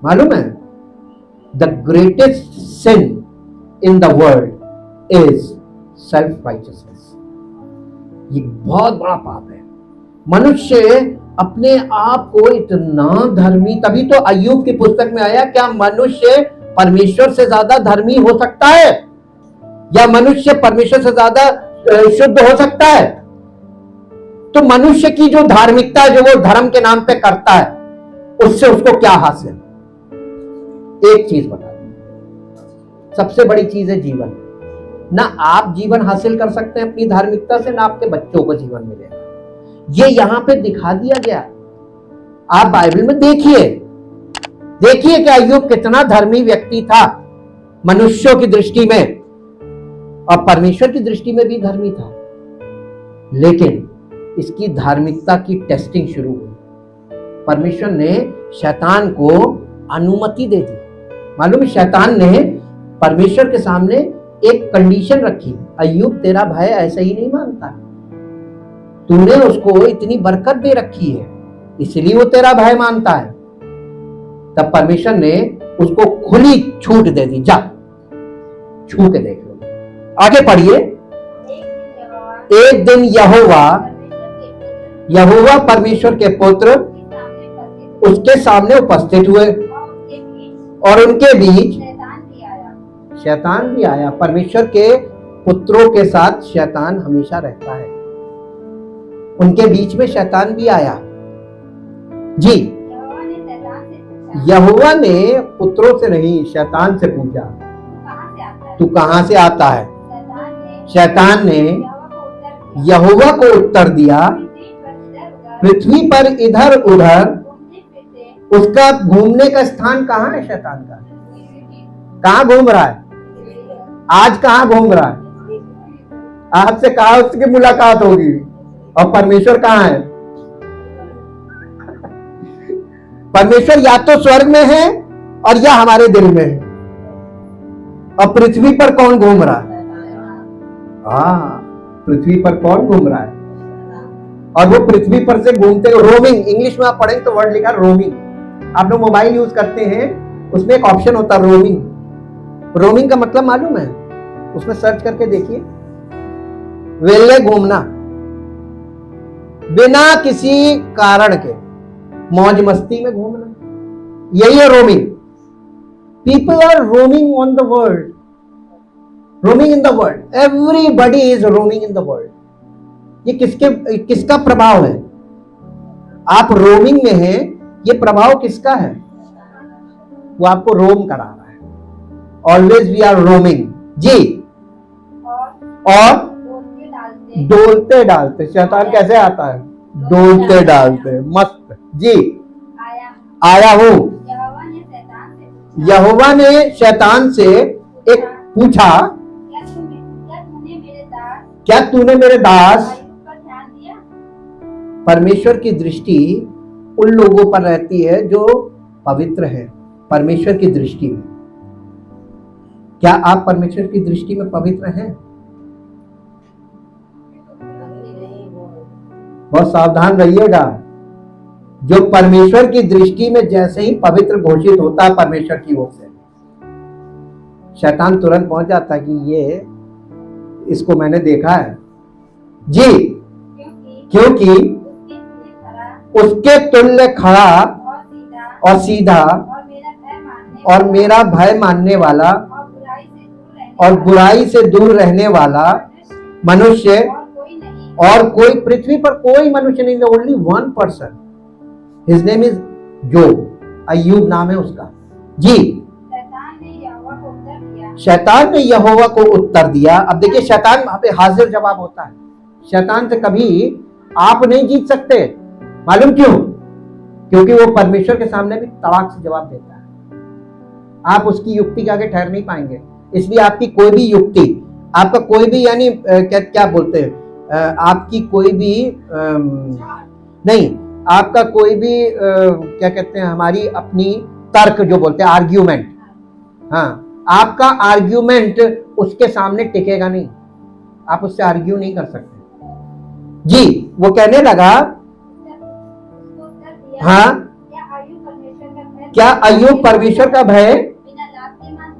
मालूम है, the greatest sin in the world is self righteousness. ये बहुत बड़ा पाप है। मनुष्य अपने आप को इतना धर्मी, तभी तो अय्यूब की पुस्तक में आया, क्या मनुष्य परमेश्वर से ज्यादा धर्मी हो सकता है, या मनुष्य परमेश्वर से ज्यादा शुद्ध हो सकता है? तो मनुष्य की जो धार्मिकता जो वो धर्म के नाम पे करता है, उससे उसको क्या हासिल? एक चीज बता दूं, सबसे बड़ी चीज है जीवन। ना आप जीवन हासिल कर सकते हैं अपनी धार्मिकता से, ना आपके बच्चों को जीवन मिलेगा। ये यहां पे दिखा दिया गया। आप बाइबल में देखिए कि अय्यूब कितना धर्मी व्यक्ति था मनुष्यों की दृष्टि में, और परमेश्वर की दृष्टि में भी धर्मी था। लेकिन इसकी धार्मिकता की टेस्टिंग शुरू हुई। परमेश्वर ने शैतान को अनुमति दे दी। मालूम है, शैतान ने परमेश्वर के सामने एक कंडीशन रखी, अय्यूब तेरा भाई ऐसा ही नहीं मानता, तूने उसको इतनी बरकत दे रखी है इसलिए वो तेरा भाई मानता है। तब परमेश्वर ने उसको खुली छूट दे दी, जा छू के देख लो। आगे पढ़िए। एक दिन यहोवा परमेश्वर के पुत्र उसके सामने उपस्थित हुए और उनके बीच शैतान भी आया। परमेश्वर के पुत्रों के साथ शैतान हमेशा रहता है, उनके बीच में शैतान भी आया जी। यहोवा ने पुत्रों से नहीं, शैतान से पूछा, तू कहां से आता है? शैतान ने यहोवा को उत्तर दिया, पृथ्वी पर इधर उधर। उसका घूमने का स्थान कहां है? शैतान का कहां घूम रहा है? आज कहां घूम रहा है? आपसे कहा उसकी मुलाकात होगी, और परमेश्वर कहां है? परमेश्वर या तो स्वर्ग में है और या हमारे दिल में है। और पृथ्वी पर कौन घूम रहा है? हाँ, पृथ्वी पर कौन घूम रहा है? और वो पृथ्वी पर से घूमते, रोमिंग, इंग्लिश में आप पढ़ेंगे तो वर्ड लिखा रोमिंग। आप लोग मोबाइल यूज करते हैं, उसमें एक ऑप्शन होता है रोमिंग। रोमिंग का मतलब मालूम है? उसमें सर्च करके देखिए, वेले घूमना, बिना किसी कारण के मौज मस्ती में घूमना, यही है roaming. People are roaming on the world, roaming in the world, everybody is roaming in the world. ये किसका प्रभाव है? आप रोमिंग में हैं, ये प्रभाव किसका है? वो आपको रोम करा रहा है। ऑलवेज वी आर रोमिंग जी। और डोलते डालते, शैतान कैसे आता है? डोलते डालते, मस्त जी। आया हूं। यहोवा ने शैतान से एक पूछा, क्या तूने मेरे दास? परमेश्वर की दृष्टि उन लोगों पर रहती है जो पवित्र है। परमेश्वर की दृष्टि में, क्या आप परमेश्वर की दृष्टि में पवित्र हैं? बहुत सावधान रहिएगा। जो परमेश्वर की दृष्टि में जैसे ही पवित्र घोषित होता है परमेश्वर की ओर से, शैतान तुरंत पहुंच जाता है कि ये इसको मैंने देखा है जी, क्योंकि उसके तुल्य खड़ा और सीधा और मेरा भय मानने वाला और बुराई से दूर रहने वाला मनुष्य और कोई पृथ्वी पर कोई मनुष्य नहीं, only one person, his name is Job, अय्यूब नाम है उसका जी। शैतान ने यहोवा को उत्तर दिया। अब देखिए शैतान वहां पे हाजिर जवाब होता है। शैतान से कभी आप नहीं जीत सकते, मालूम क्यों? क्योंकि वो परमेश्वर के सामने भी तड़ाक से जवाब देता है। आप उसकी युक्ति के आगे ठहर नहीं पाएंगे। इसलिए आपकी कोई भी युक्ति, आपका कोई भी यानी क्या बोलते हैं, आपकी कोई भी नहीं, आपका कोई भी क्या कहते हैं, हमारी अपनी तर्क जो बोलते हैं आर्ग्यूमेंट, हाँ, आपका आर्ग्यूमेंट उसके सामने टिकेगा नहीं, आप उससे आर्ग्यू नहीं कर सकते जी। वो कहने लगा, हाँ, क्या अय्यूब परमेश्वर का भय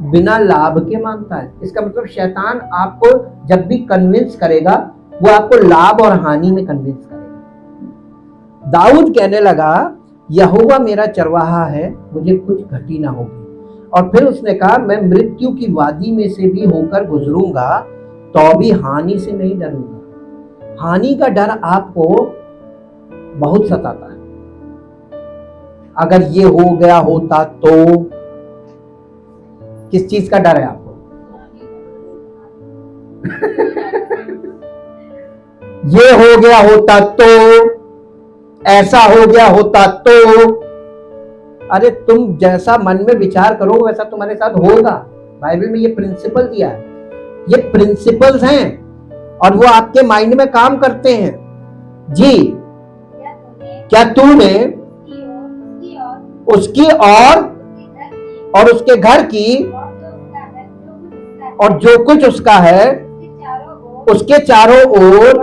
बिना लाभ के मानता है? इसका मतलब शैतान आपको जब भी कन्विंस करेगा वो आपको लाभ और हानि में कन्विंस करेगा। दाऊद कहने लगा, यहोवा मेरा चरवाहा है, मुझे कुछ घटी ना होगी। और फिर उसने कहा, मैं मृत्यु की वादी में से भी होकर गुजरूंगा तो भी हानि से नहीं डरूंगा। हानि का डर आपको बहुत सताता है। अगर ये हो गया होता तो, किस चीज का डर है आपको? ये हो गया होता तो, ऐसा हो गया होता तो। अरे तुम जैसा मन में विचार करो वैसा तुम्हारे साथ होगा। बाइबल में ये प्रिंसिपल दिया है, ये प्रिंसिपल्स हैं और वो आपके माइंड में काम करते हैं जी। क्या तूने उसकी और उसके घर की और जो कुछ उसका है उसके चारों ओर,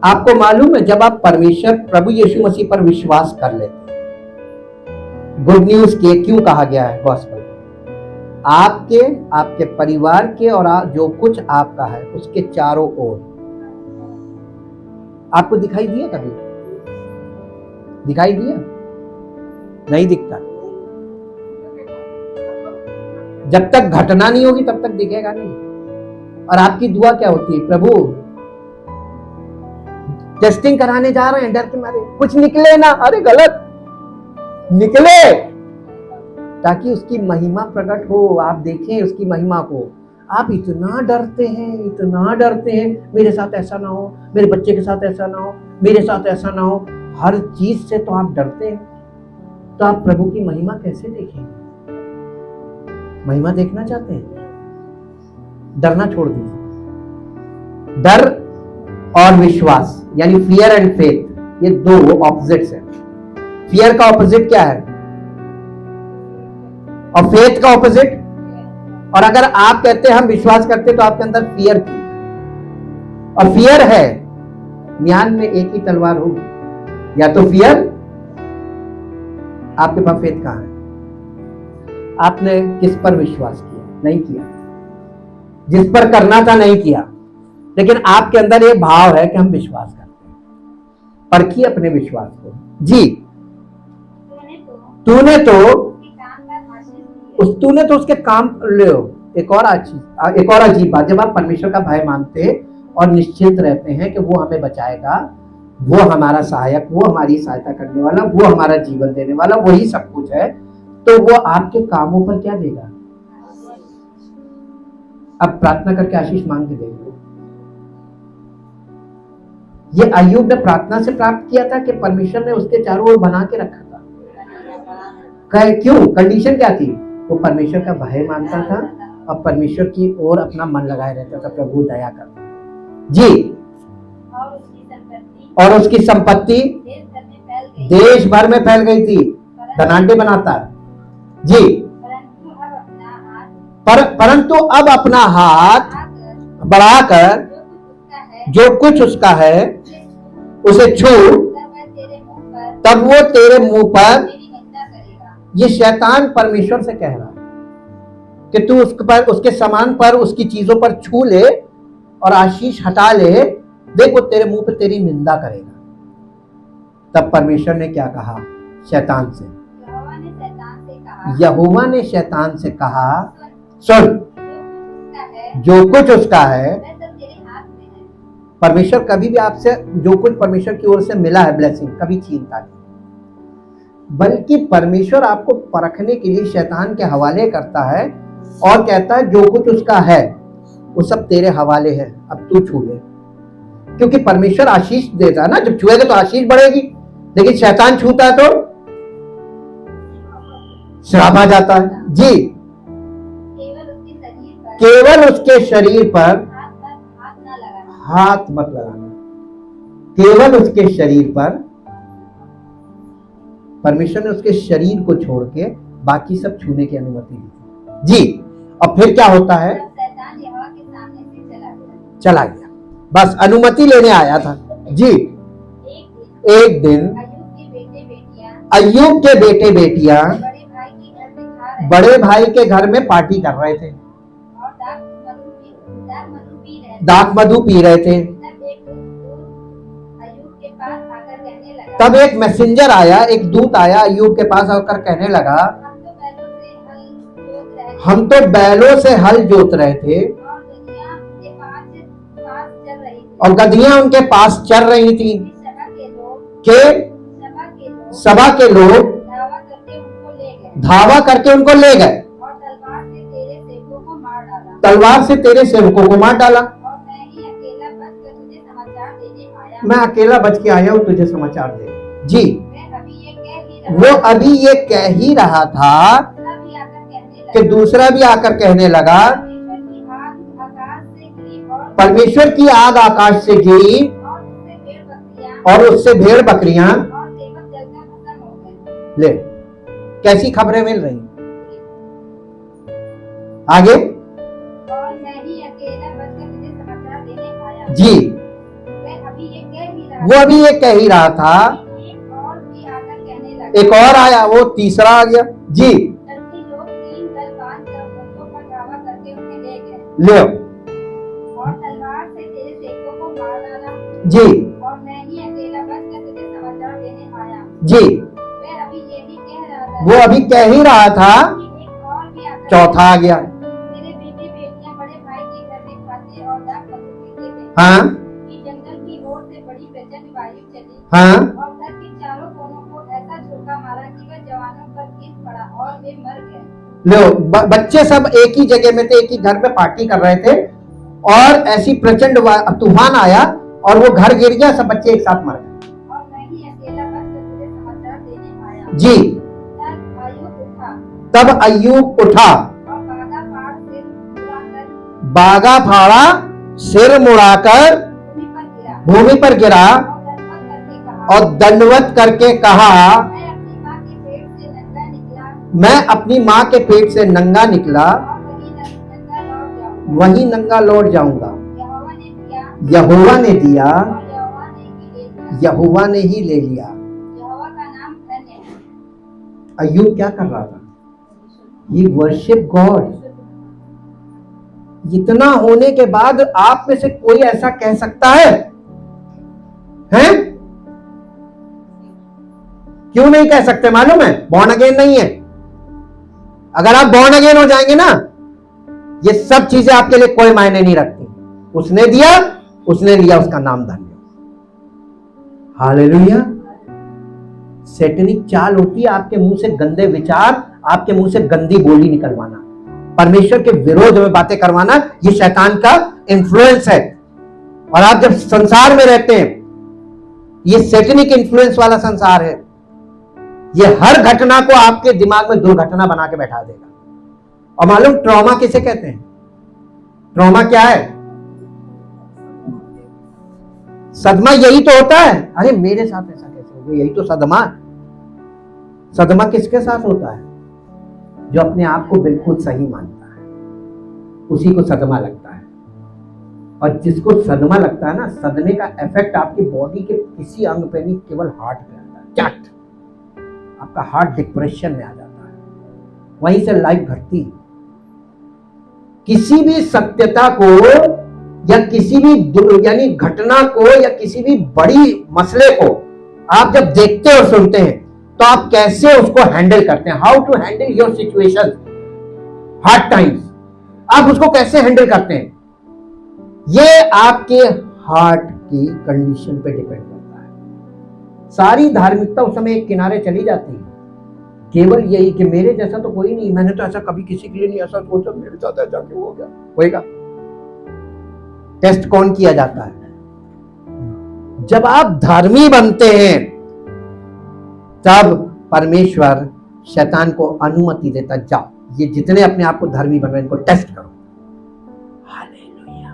आपको मालूम है जब आप परमेश्वर प्रभु यीशु मसीह पर विश्वास कर लेते, गुड न्यूज के क्यों कहा गया है गॉस्पेल, आपके परिवार के और जो कुछ आपका है उसके चारों ओर। आपको दिखाई दिया? कभी दिखाई दिया? नहीं दिखता। जब तक घटना नहीं होगी तब तक दिखेगा नहीं। और आपकी दुआ क्या होती है? प्रभु टेस्टिंग कराने जा रहे हैं, डर के मारे कुछ निकले ना, अरे गलत निकले, ताकि उसकी महिमा प्रकट हो, आप देखें उसकी महिमा को। आप इतना डरते हैं, मेरे साथ ऐसा ना हो, मेरे बच्चे के साथ ऐसा ना हो, मेरे साथ ऐसा ना हो, हर चीज से तो आप डरते हैं। तो आप प्रभु की महिमा कैसे देखेंगे? महिमा देखना चाहते हैं, डरना छोड़ दीजिए। डर और विश्वास यानी फियर एंड फेथ, ये दो ऑपोजिट्स हैं। फियर का ऑपोजिट क्या है और फेथ का ऑपोजिट? और अगर आप कहते हैं हम विश्वास करते तो आपके अंदर फियर की, और फियर है, म्यान में एक ही तलवार होगी, या तो फियर, आपके पास फेथ कहां है? आपने किस पर विश्वास किया? नहीं किया। जिस पर करना था नहीं किया, लेकिन आपके अंदर ये भाव है कि हम विश्वास करते हैं। परखिए अपने विश्वास को जी। तूने तो उसके काम ले। एक और अजीब बात, जब आप परमेश्वर का भय मानते और निश्चित रहते हैं कि वो हमें बचाएगा, वो हमारा सहायक, वो हमारी सहायता करने वाला, वो हमारा जीवन देने वाला, वही सब कुछ है, तो वो आपके कामों पर क्या देगा? अब प्रार्थना करके आशीष मांग के देंगे। ये अय्यूब ने प्रार्थना से प्राप्त किया था कि परमेश्वर ने उसके चारों ओर बना के रखा था। क्यों? कंडीशन क्या थी? वो परमेश्वर का भय मानता था और परमेश्वर की ओर अपना मन लगाए रहता था, प्रभु दया कर जी। और उसकी संपत्ति देश भर में फैल गई थी, धनाढ्य बनाता है जी। परंतु अब अपना हाथ बढ़ाकर जो कुछ उसका है उसे छू, तब वो तेरे मुंह पर, मेरी निंदा करेगा। ये शैतान परमेश्वर से कह रहा है कि तू उसके सामान पर, उसकी चीजों पर छू ले और आशीष हटा ले, देख वो तेरे मुंह पे तेरी निंदा करेगा। तब परमेश्वर ने क्या कहा शैतान से? यहोवा ने शैतान से कहा, यहोवा ने शैतान से कहा, सुन, सुन, जो कुछ उसका है, जो कुछ उसका है, वह सब तेरे हाथ में है। परमेश्वर कभी भी आपसे जो कुछ परमेश्वर की ओर से मिला है ब्लेसिंग कभी छीनता नहीं, बल्कि परमेश्वर आपको परखने के लिए शैतान के हवाले करता है और कहता है जो कुछ उसका है वो सब तेरे हवाले है, अब तू छू ले। क्योंकि परमेश्वर आशीष देता है ना, जब छुएगा तो आशीष बढ़ेगी, लेकिन शैतान छूता है तो श्राप आ जाता है। जी, केवल उसके शरीर पर केवल उसके शरीर पर हाथ न लगाना। हाथ मत लगाना, केवल उसके शरीर पर। परमेश्वर ने उसके शरीर को छोड़ के बाकी सब छूने की अनुमति दी। जी, और फिर क्या होता है? तब शैतान यहोवा के सामने से चला गया, बस अनुमति लेने आया था। जी, एक दिन अय्यूब के बेटे बेटियां बड़े भाई के घर में पार्टी कर रहे थे, दाख मधु पी रहे थे। तब एक मैसेंजर आया, एक दूत आया अय्यूब के पास आकर कहने लगा, हम तो बैलों से हल जोत रहे थे और गधियां उनके पास चल रही थी कि सभा के लोग धावा करके उनको ले गए, तलवार से तेरे सेवकों को मार डाला। मैं अकेला बच के आया हूं तुझे समाचार दे। जी, वो अभी ये कह ही रहा था कि दूसरा भी आकर कहने लगा, परमेश्वर की आग आकाश से गिरी और उससे भेड़ बकरियां। ले, कैसी खबरें मिल रही आगे? जी, वो अभी ये कह ही रहा था, एक और आया, वो तीसरा आ गया। जी, ले और तलवार से तेरे सेवकों को मार डाला। जी, और मैं ही अकेला बचकर तुझे समाचार देने आया। जी, वह अभी ये भी कह रहा था, वो अभी कह ही रहा था, एक और भी आकर चौथा आ गया। मेरे बेटे बेटियां बड़े भाई के घर में खाते और दाख मधु पीते थे। हाँ, कि जंगल की ओर से बड़ी प्रचंड वायु चली। हाँ, और घर के चारों कोनों को ऐसा झोंका मारा कि वह जवानों पर गिर पड़ा और वे मर गए। लो, बच्चे सब एक ही जगह में थे, एक ही घर में पार्टी कर रहे थे और ऐसी प्रचंड तूफान आया और वो घर गिर गया, सब बच्चे एक साथ मर गए। और मैं ही अकेला बचकर तुझे समाचार देने आया। जी, तब अय्यूब उठा और बागा फाड़ा सिर मुड़ाकर भूमि पर गिरा और दंडवत करके कहा, मैं अपनी माँ के पेट से नंगा निकला, वही नंगा लौट जाऊंगा। यहोवा ने दिया, यहोवा ने ही ले लिया। अय्यूब क्या कर रहा था? ये वर्शिप गॉड। इतना होने के बाद आप में से कोई ऐसा कह सकता है? हैं? क्यों नहीं कह सकते मालूम है? बॉर्न अगेन नहीं है। अगर आप बॉर्न अगेन हो जाएंगे ना, ये सब चीजें आपके लिए कोई मायने नहीं रखती। उसने दिया, उसने लिया, उसका नाम धन्य। हालेलुया। सैतानिक चाल होती है आपके मुंह से गंदे विचार, आपके मुंह से गंदी बोली निकलवाना, परमेश्वर के विरोध में बातें करवाना। ये शैतान का इन्फ्लुएंस है। और आप जब संसार में रहते हैं, ये सैतानिक इन्फ्लुएंस वाला संसार है। ये हर घटना को आपके दिमाग में दुर्घटना बना के बैठा देगा। और मालूम ट्रॉमा किसे कहते हैं? ट्रॉमा क्या है? सदमा यही तो होता है। अरे मेरे साथ ऐसा कैसे हो गया? यही तो सदमा। सदमा किसके साथ होता है? जो अपने आप को बिल्कुल सही मानता है, उसी को सदमा लगता है। और जिसको सदमा लगता है ना, सदमे का इफेक्ट आपकी बॉडी के किसी अंग पे नहीं, केवल हार्ट पे आता है। चट आपका हार्ट डिप्रेशन में आ जाता है, वहीं से लाइफ घटती है। किसी भी सत्यता को या किसी भी यानी घटना को या किसी भी बड़ी मसले को आप जब देखते और सुनते हैं तो आप कैसे उसको हैंडल करते हैं, how to handle your situation hard times, आप उसको कैसे हैंडल करते हैं, ये आपके हार्ट की कंडीशन पे डिपेंड करता है। सारी धार्मिकता उस समय एक किनारे चली जाती है, केवल यही कि मेरे जैसा तो कोई नहीं, मैंने तो ऐसा कभी किसी के लिए नहीं ऐसा सोचा, मेरे साथ ऐसा क्यों हो गया, होएगा। टेस्ट कौन किया जाता है? जब आप धर्मी बनते हैं तब परमेश्वर शैतान को अनुमति देता, जाओ ये जितने अपने आप को धर्मी बन रहे हैं इनको टेस्ट करो। हालेलुया।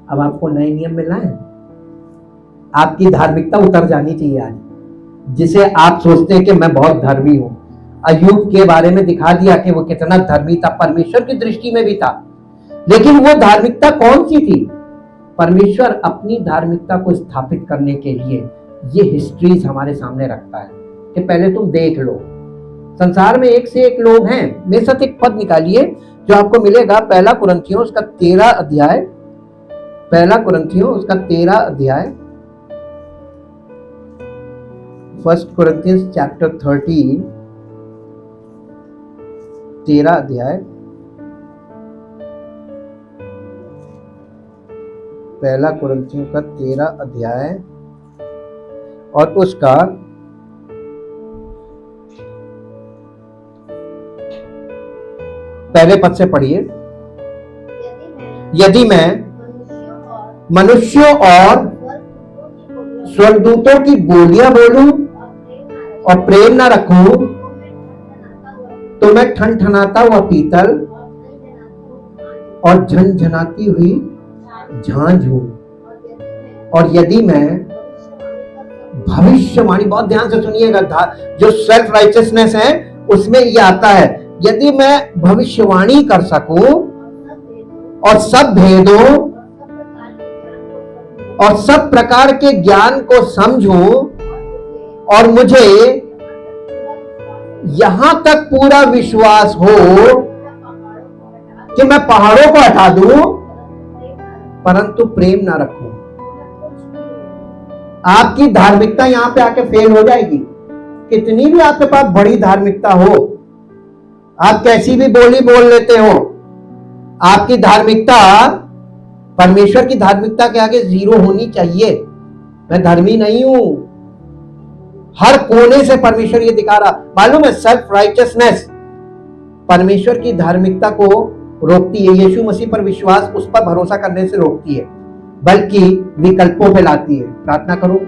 अब आपको नए नियम मिल रहे हैं, आपकी धार्मिकता उतर जानी चाहिए आज, जिसे आप सोचते हैं कि मैं बहुत धर्मी हूं। अय्यूब के बारे में दिखा दिया कि वो कितना धर्मी था, परमेश्वर की दृष्टि में भी था, लेकिन वो धार्मिकता कौन सी थी? परमेश्वर अपनी धार्मिकता को स्थापित करने के लिए ये हिस्ट्रीज हमारे सामने रखता है कि पहले तुम देख लो। संसार में एक से एक लोग हैं। मेरे साथ एक पद निकालिए जो आपको मिलेगा, पहला कुरिन्थियों उसका 13 अध्याय, पहला कुरिन्थियों उसका 13 अध्याय, फर्स्ट कोरिन्थियंस चैप्टर 13, 13 अध्याय, पहला कुरिन्थियों का 13 अध्याय और उसका पहले पद से पढ़िए। यदि मैं मनुष्यों और स्वर्गदूतों की बोलियां बोलूं और प्रेम न रखूं तो मैं ठनठनाता हुआ पीतल और झनझनाती हुई झांझ हूं। और यदि मैं भविष्यवाणी, बहुत ध्यान से सुनिएगा, जो सेल्फ राइचियसनेस है उसमें ये आता है, यदि मैं भविष्यवाणी कर सकूं और सब भेदों और सब प्रकार के ज्ञान को समझूं और मुझे यहां तक पूरा विश्वास हो कि मैं पहाड़ों को हटा दूं परंतु प्रेम ना रखूं, आपकी धार्मिकता यहां पे आके फेल हो जाएगी। कितनी भी आपके पास बड़ी धार्मिकता हो, आप कैसी भी बोली बोल लेते हो, आपकी धार्मिकता परमेश्वर की धार्मिकता के आगे जीरो होनी चाहिए। मैं धर्मी नहीं हूं, हर कोने से परमेश्वर ये दिखा रहा, मालूम है, सेल्फ राइचियसनेस परमेश्वर की धार्मिकता को रोकती है, यीशु मसीह पर विश्वास, उस पर भरोसा करने से रोकती है, बल्कि विकल्पों पे लाती है। प्रार्थना करो,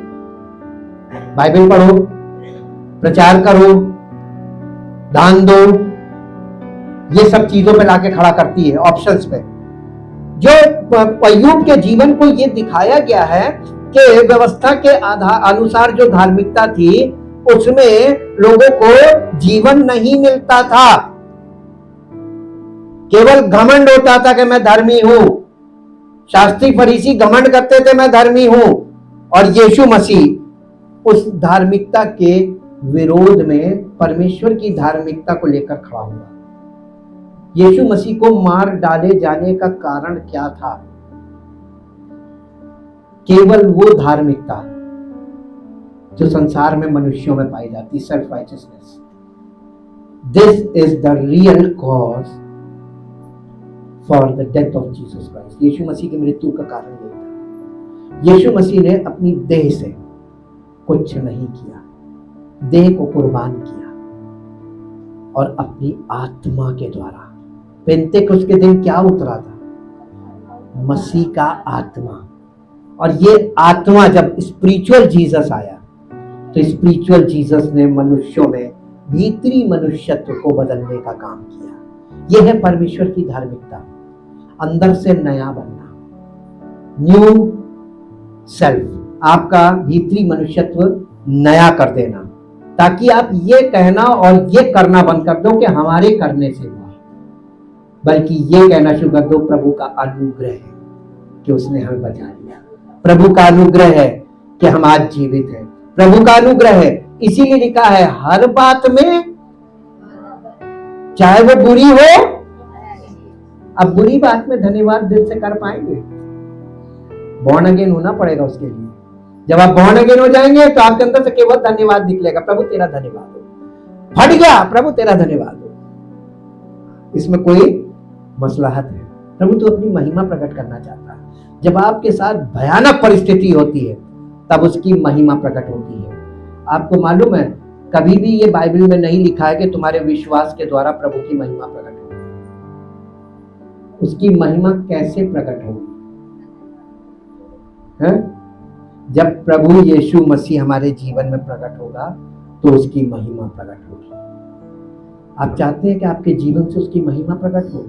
बाइबल पढ़ो, प्रचार करो, दान दो, ये सब चीजों पे लाके खड़ा करती है, ऑप्शंस पे। जो अय्यूब के जीवन को ये दिखाया गया है कि व्यवस्था के अनुसार जो धार्मिकता थी उसमें लोगों को जीवन नहीं मिलता था, केवल घमंड होता था कि मैं धर्मी हूं। शास्त्री फरीसी घमंड करते थे मैं धर्मी हूं, और यीशु मसीह उस धार्मिकता के विरोध में परमेश्वर की धार्मिकता को लेकर खड़ा हुआ। यीशु मसीह को मार डाले जाने का कारण क्या था? केवल वो धार्मिकता जो संसार में मनुष्यों में पाई जाती, self righteousness. This is the real cause for the death of Jesus Christ. यीशु मसीह की मृत्यु का कारण ये था, यीशु मसीह ने अपनी देह से कुछ नहीं किया, देह को कुर्बान किया, और अपनी आत्मा के द्वारा पेंतेकोस्त के दिन क्या उतरा था? मसीह का आत्मा। और ये आत्मा जब स्पिरिचुअल जीसस आया तो स्पिरिचुअल जीसस ने मनुष्यों में भीतरी मनुष्यत्व को बदलने का काम किया। यह है परमेश्वर की धार्मिकता, अंदर से नया बनना, न्यू सेल्फ, आपका भीतरी मनुष्यत्व नया कर देना, ताकि आप ये कहना और ये करना बंद कर दो कि हमारे करने से हुआ, बल्कि ये कहना शुरू कर दो प्रभु का अनुग्रह है कि उसने हमें बचा लिया, प्रभु का अनुग्रह है कि हम आज जीवित हैं, प्रभु का अनुग्रह है। इसीलिए लिखा है हर बात में, चाहे वो बुरी हो। अब बुरी बात में धन्यवाद दिल से कर पाएंगे? बॉर्न अगेन होना पड़ेगा उसके लिए। जब आप बॉर्न अगेन हो जाएंगे तो आपके अंदर से केवल धन्यवाद निकलेगा। प्रभु तेरा धन्यवाद हो। फट गया, प्रभु तेरा धन्यवाद हो। इसमें कोई मसलाहत है। प्रभु तो अपनी महिमा प्रकट करना चाहता है। जब आपके साथ भयानक परिस्थिति होती है तब उसकी महिमा प्रकट होती है। आपको मालूम है, कभी भी ये बाइबल में नहीं लिखा है कि तुम्हारे विश्वास के द्वारा प्रभु की महिमा प्रकट होगी। उसकी महिमा कैसे प्रकट होगी? जब प्रभु यीशु मसीह हमारे जीवन में प्रकट होगा तो उसकी महिमा प्रकट होगी। आप चाहते हैं कि आपके जीवन से उसकी महिमा प्रकट हो?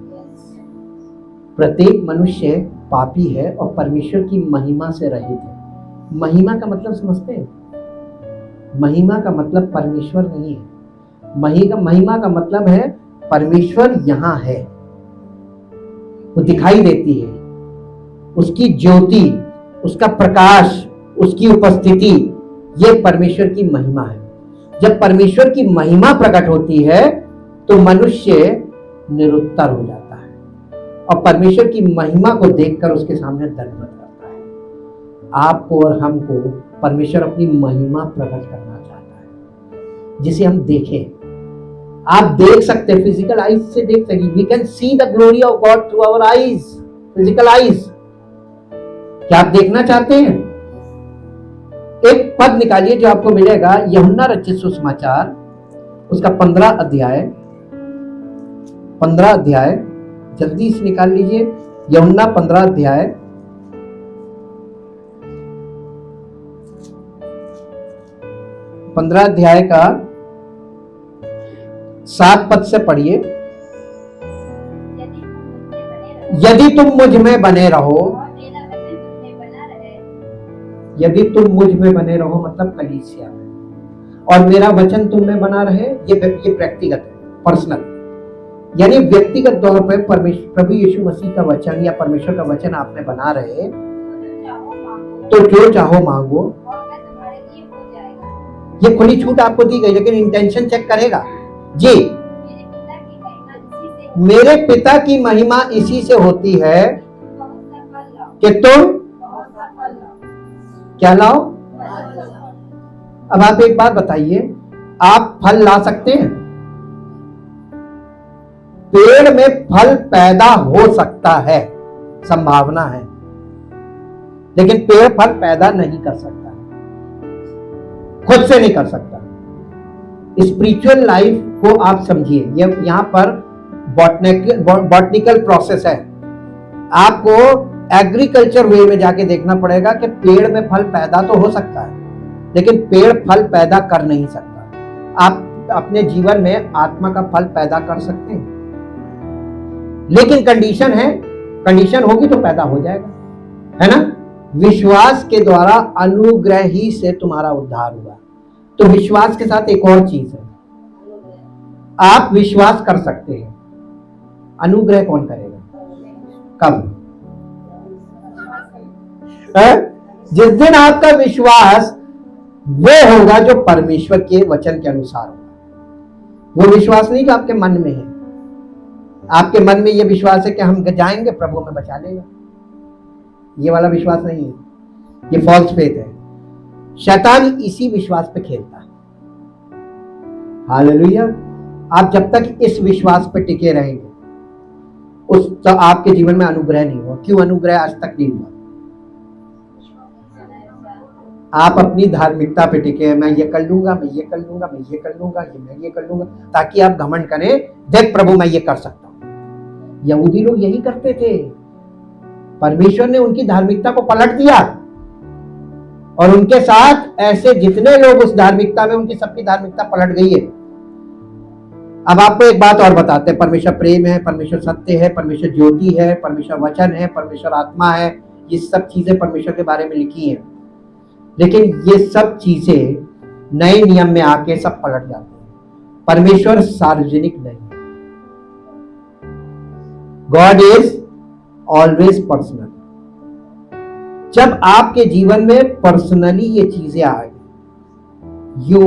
प्रत्येक मनुष्य पापी है और परमेश्वर की महिमा से रहित है। महिमा का मतलब समझते हैं? महिमा का मतलब परमेश्वर नहीं है। महिमा का मतलब है परमेश्वर यहां है, वो दिखाई देती है। उसकी ज्योति, उसका प्रकाश, उसकी उपस्थिति, ये परमेश्वर की महिमा है। जब परमेश्वर की महिमा प्रकट होती है तो मनुष्य निरुत्तर हो जाता है और परमेश्वर की महिमा को देखकर उसके सामने दंडवत करता है। आपको और हमको परमेश्वर अपनी महिमा प्रकट करना चाहता है, जिसे हम देखें। आप देख सकते हैं, फिजिकल आईज से देख सकते। We can see the glory of God through our eyes, physical eyes. क्या आप देखना चाहते हैं? एक पद निकालिए जो आपको मिलेगा यूहन्ना रचित सुसमाचार, उसका 15 अध्याय, जल्दी से निकाल लीजिए। यूहन्ना 15 अध्याय, 15 अध्याय का 7 पद से पढ़िए। यदि तुम मुझ में बने रहो, यदि तुम मुझ में बने रहो मतलब कलीसिया में, और मेरा वचन तुम में बना रहे, ये व्यक्तिगत है, पर्सनल। यानी व्यक्तिगत तौर पर प्रभु यीशु मसीह का वचन या परमेश्वर का वचन आप में बना रहे तो जो चाहो मांगो। ये खुली छूट आपको दी गई, लेकिन इंटेंशन चेक करेगा जी। मेरे पिता की महिमा इसी से होती है कि तुम क्या लाओ। अब आप एक बात बताइए, आप फल ला सकते हैं? पेड़ में फल पैदा हो सकता है, संभावना है, लेकिन पेड़ फल पैदा नहीं कर सकता, खुद से नहीं कर सकता। स्पिरिचुअल लाइफ को आप समझिए, ये यहां पर बॉटनिकल प्रोसेस है। आपको एग्रीकल्चर वे में जाके देखना पड़ेगा कि पेड़ में फल पैदा तो हो सकता है, लेकिन पेड़ फल पैदा कर नहीं सकता। आप अपने जीवन में आत्मा का फल पैदा कर सकते हैं, लेकिन कंडीशन है, कंडीशन होगी तो पैदा हो जाएगा, है ना। विश्वास के द्वारा अनुग्रह ही से तुम्हारा उद्धार हुआ। तो विश्वास के साथ एक और चीज है, आप विश्वास कर सकते हैं, अनुग्रह कौन करेगा? कब? जिस दिन आपका विश्वास वो होगा जो परमेश्वर के वचन के अनुसार होगा। वो विश्वास नहीं जो आपके मन में है। आपके मन में ये विश्वास है कि हम जाएंगे, प्रभु हमें बचा लेगा, ये वाला विश्वास नहीं है, ये फॉल्स फेथ है। शैतान इसी विश्वास पे खेलता है। हालेलुया। आप जब तक इस विश्वास पे टिके रहेंगे उस तो आपके जीवन में अनुग्रह नहीं हुआ। क्यों अनुग्रह आज तक नहीं हुआ? आप अपनी धार्मिकता पे टिके, मैं ये कर लूंगा, मैं ये कर लूंगा, मैं ये कर लूंगा, मैं ये कर लूंगा, ताकि आप घमंड करें, देख प्रभु मैं ये कर सकता हूं। यहूदी लोग यही करते थे। परमेश्वर ने उनकी धार्मिकता को पलट दिया और उनके साथ ऐसे जितने लोग उस धार्मिकता में, उनकी सबकी धार्मिकता पलट गई है। अब आपको एक बात और बताते हैं, परमेश्वर प्रेम है, परमेश्वर सत्य है, परमेश्वर ज्योति है, परमेश्वर वचन है, परमेश्वर आत्मा है। ये सब चीजें परमेश्वर के बारे में लिखी है, लेकिन ये सब चीजें नए नियम में आके सब पलट जाती हैं। परमेश्वर सार्वजनिक नहीं, गॉड इज ऑलवेज पर्सनल। जब आपके जीवन में पर्सनली ये चीजें आ गई, you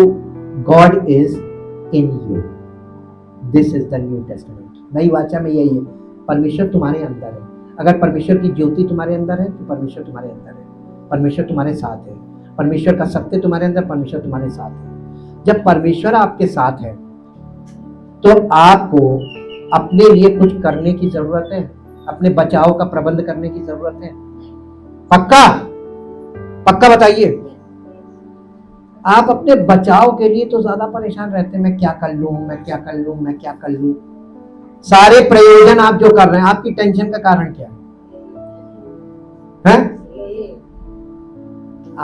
God is in you. This is the New Testament. नई वाचा में यही है, परमेश्वर तुम्हारे अंदर है। अगर परमेश्वर की ज्योति तुम्हारे अंदर है तो परमेश्वर तुम्हारे अंदर है, परमेश्वर तुम्हारे साथ है, परमेश्वर का सत्य तुम्हारे अंदर, परमेश्वर तुम्हारे साथ है। जब परमेश्वर आपके साथ है तो आपको अपने लिए कुछ करने की जरूरत है, अपने बचाव का प्रबंध करने की जरूरत है। पक्का पक्का बताइए। आप अपने बचाव के लिए तो ज्यादा परेशान रहते हैं, मैं क्या कर लूं, मैं क्या कर लूं, मैं क्या कर लूं। सारे प्रयोजन आप जो कर रहे हैं, आपकी टेंशन का कारण क्या है?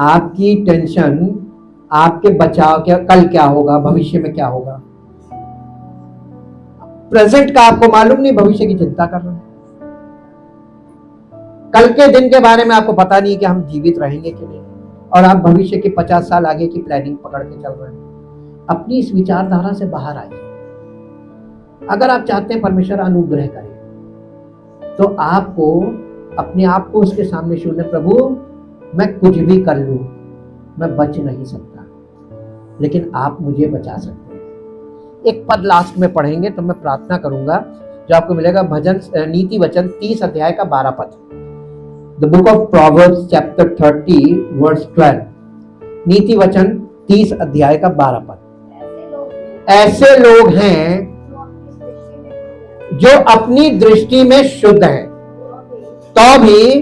आपकी टेंशन आपके बचाव के, कल क्या होगा, भविष्य में क्या होगा। प्रेजेंट का आपको मालूम नहीं, भविष्य की चिंता कर रहे हैं। कल के दिन के बारे में आपको पता नहीं कि हम जीवित रहेंगे कि नहीं, और आप भविष्य के 50 साल आगे की प्लानिंग पकड़ के चल रहे हैं। अपनी इस विचारधारा से बाहर आइए। अगर आप चाहते हैं परमेश्वर अनुग्रह करे तो आपको अपने आप को उसके सामने शून्य, प्रभु मैं कुछ भी कर लूं, मैं बच नहीं सकता, लेकिन आप मुझे बचा सकते हैं। एक पद लास्ट में पढ़ेंगे तो मैं प्रार्थना करूंगा, जो आपको मिलेगा भजन नीति वचन 30 अध्याय का 12 पद। The book of Proverbs chapter 30 verse 12। नीति वचन 30 अध्याय का 12 पद। ऐसे लोग हैं जो अपनी दृष्टि में शुद्ध हैं, तो भी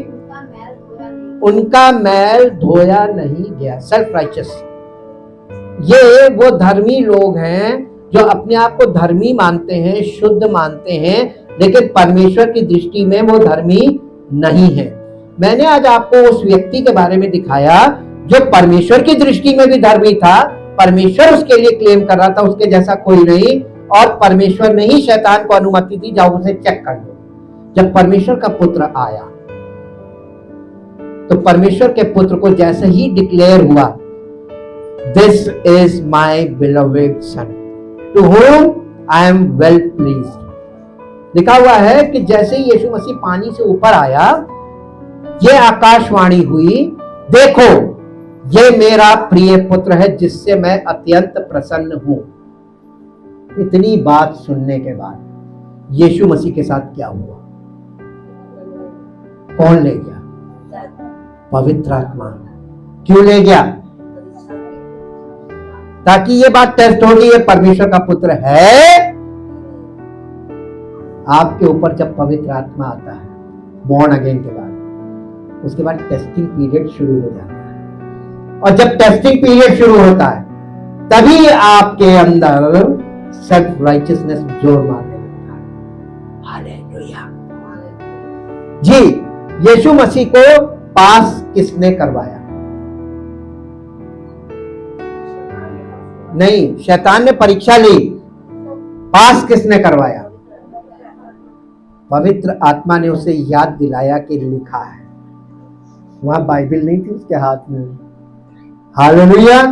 उनका मैल धोया नहीं गया। सेल्फ राइचस, ये वो धर्मी लोग हैं जो अपने आप को धर्मी मानते हैं, शुद्ध मानते हैं, लेकिन परमेश्वर की दृष्टि में वो धर्मी नहीं है। मैंने आज आपको उस व्यक्ति के बारे में दिखाया जो परमेश्वर की दृष्टि में भी धर्मी था, परमेश्वर उसके लिए क्लेम कर रहा था उसके जैसा कोई नहीं, और परमेश्वर ने ही शैतान को अनुमति दी, जाओ उसे चेक कर लो। जब परमेश्वर का पुत्र आया तो परमेश्वर के पुत्र को जैसे ही डिक्लेयर हुआ, this is my beloved son to whom I am well pleased. लिखा हुआ है कि जैसे ही यीशु मसीह पानी से ऊपर आया, ये आकाशवाणी हुई, देखो ये मेरा प्रिय पुत्र है जिससे मैं अत्यंत प्रसन्न हूं। इतनी बात सुनने के बाद यीशु मसीह के साथ क्या हुआ? कौन ले गया? पवित्र आत्मा। क्यों ले गया? ताकि ये बात टेस्ट होगी ये परमेश्वर का पुत्र है। आपके ऊपर जब पवित्र आत्मा आता है बॉर्न अगेन के बाद, उसके बाद टेस्टिंग पीरियड शुरू हो जाता है, और जब टेस्टिंग पीरियड शुरू होता है तभी आपके अंदर सेल्फ राइचियसनेस जोर मारने लगता है। हालेलुया। जी, यीशु मसीह को पास किसने करवाया? नहीं, शैतान ने परीक्षा ली, पास किसने करवाया? पवित्र आत्मा ने उसे याद दिलाया कि लिखा है। वहां बाइबल नहीं थी उसके हाथ में। हालेलुया।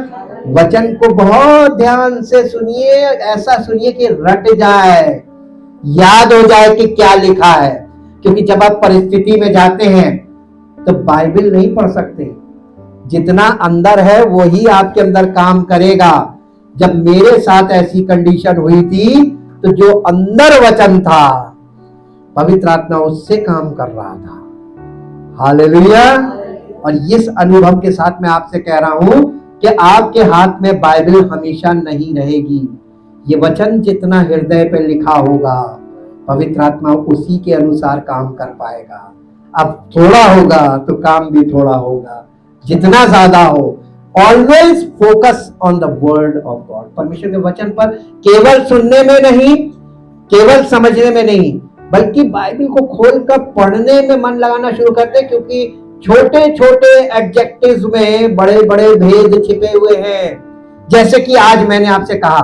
वचन को बहुत ध्यान से सुनिए, ऐसा सुनिए कि रट जाए, याद हो जाए कि क्या लिखा है। क्योंकि जब आप परिस्थिति में जाते हैं तो बाइबल नहीं पढ़ सकते, जितना अंदर है वही आपके अंदर काम करेगा। जब मेरे साथ ऐसी कंडीशन हुई थी तो जो अंदर वचन था पवित्र आत्मा उससे काम कर रहा था। हालेलुया। और इस अनुभव के साथ मैं आपसे कह रहा हूं कि आपके हाथ में बाइबल हमेशा नहीं रहेगी। ये वचन जितना हृदय पे लिखा होगा पवित्र आत्मा उसी के अनुसार काम कर पाएगा। अब थोड़ा होगा तो काम भी थोड़ा होगा, जितना ज्यादा हो। Always focus on the word of God. परमेश्वर के वचन पर केवल सुनने में नहीं, केवल समझने में नहीं, बल्कि बाइबल को खोलकर पढ़ने में मन लगाना शुरू करते हैं, क्योंकि छोटे छोटे एडजेक्टिव्स में बड़े बड़े भेद छिपे हुए हैं। जैसे कि आज मैंने आपसे कहा,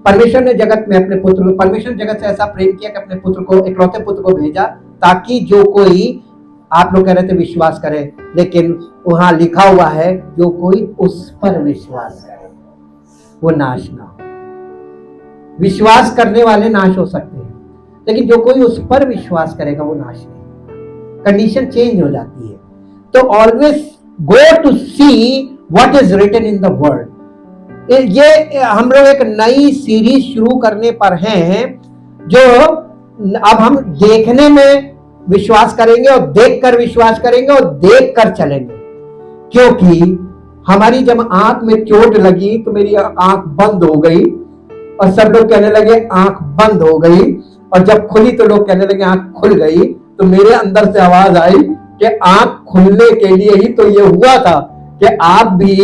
परमेश्वर ने जगत में अपने पुत्र को, परमेश्वर जगत से ऐसा प्रेम किया कि अपने पुत्र को, इकलौते पुत्र को भेजा, ताकि जो कोई, आप लोग कह रहे थे विश्वास करे, लेकिन वहां लिखा हुआ है जो कोई उस पर विश्वास करे वो नाश ना हो। विश्वास करने वाले नाश हो सकते हैं, लेकिन जो कोई उस पर विश्वास करेगा वो नाश नहीं। कंडीशन चेंज हो जाती है। तो always go to see what is written in the word. ये हम लोग एक नई सीरीज शुरू करने पर हैं, जो अब हम देखने में विश्वास करेंगे और देखकर विश्वास करेंगे और देखकर चलेंगे। क्योंकि हमारी जब आंख में चोट लगी तो मेरी आंख बंद हो गई और सब लोग कहने लगे आंख बंद हो गई, और जब खुली तो लोग कहने लगे आंख खुल गई। तो मेरे अंदर से आवाज आई कि आंख खुलने के लिए ही तो ये हुआ था कि आप भी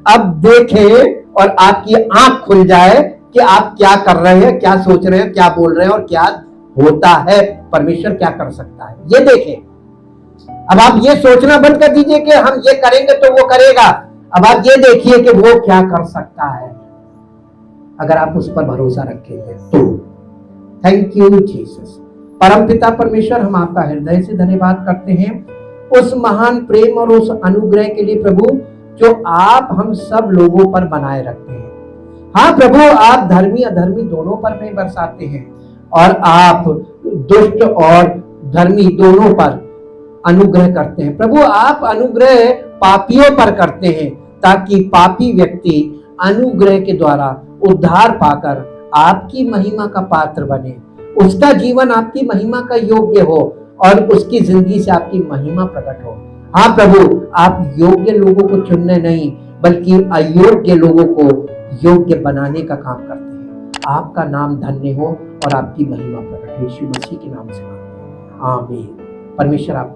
अब देखें और आपकी आंख खुल जाए कि आप क्या कर रहे हैं, क्या सोच रहे हैं, क्या बोल रहे हैं और क्या होता है, परमेश्वर क्या कर सकता है, ये देखें। अब आप ये सोचना बंद कर दीजिए कि हम ये करेंगे तो वो करेगा। अब आप ये देखिए कि वो क्या कर सकता है, अगर आप उस पर भरोसा रखेंगे तो। Thank you Jesus. परमपिता परमेश्वर, हम आपका हृदय से धन्यवाद करते हैं उस महान प्रेम और उस अनुग्रह के लिए प्रभु, जो आप हम सब लोगों पर बनाए रखते हैं। हाँ प्रभु, आप धर्मी अधर्मी दोनों पर में बरसाते हैं और आप दुष्ट और धर्मी दोनों पर अनुग्रह करते हैं। प्रभु, आप अनुग्रह पापियों पर करते हैं ताकि पापी व्यक्ति अनुग्रह के द्वारा उद्धार पाकर आपकी महिमा का पात्र बने, उसका जीवन आपकी महिमा का योग्य हो और उसकी जिंदगी से आपकी महिमा प्रकट हो। हाँ प्रभु, आप योग्य लोगों को चुनने नहीं बल्कि अयोग्य लोगों को योग्य बनाने का काम करते हैं। आपका नाम धन्य हो और आपकी महिमा प्रकट हो। यीशु मसीह के नाम से आमीन। परमेश्वर आप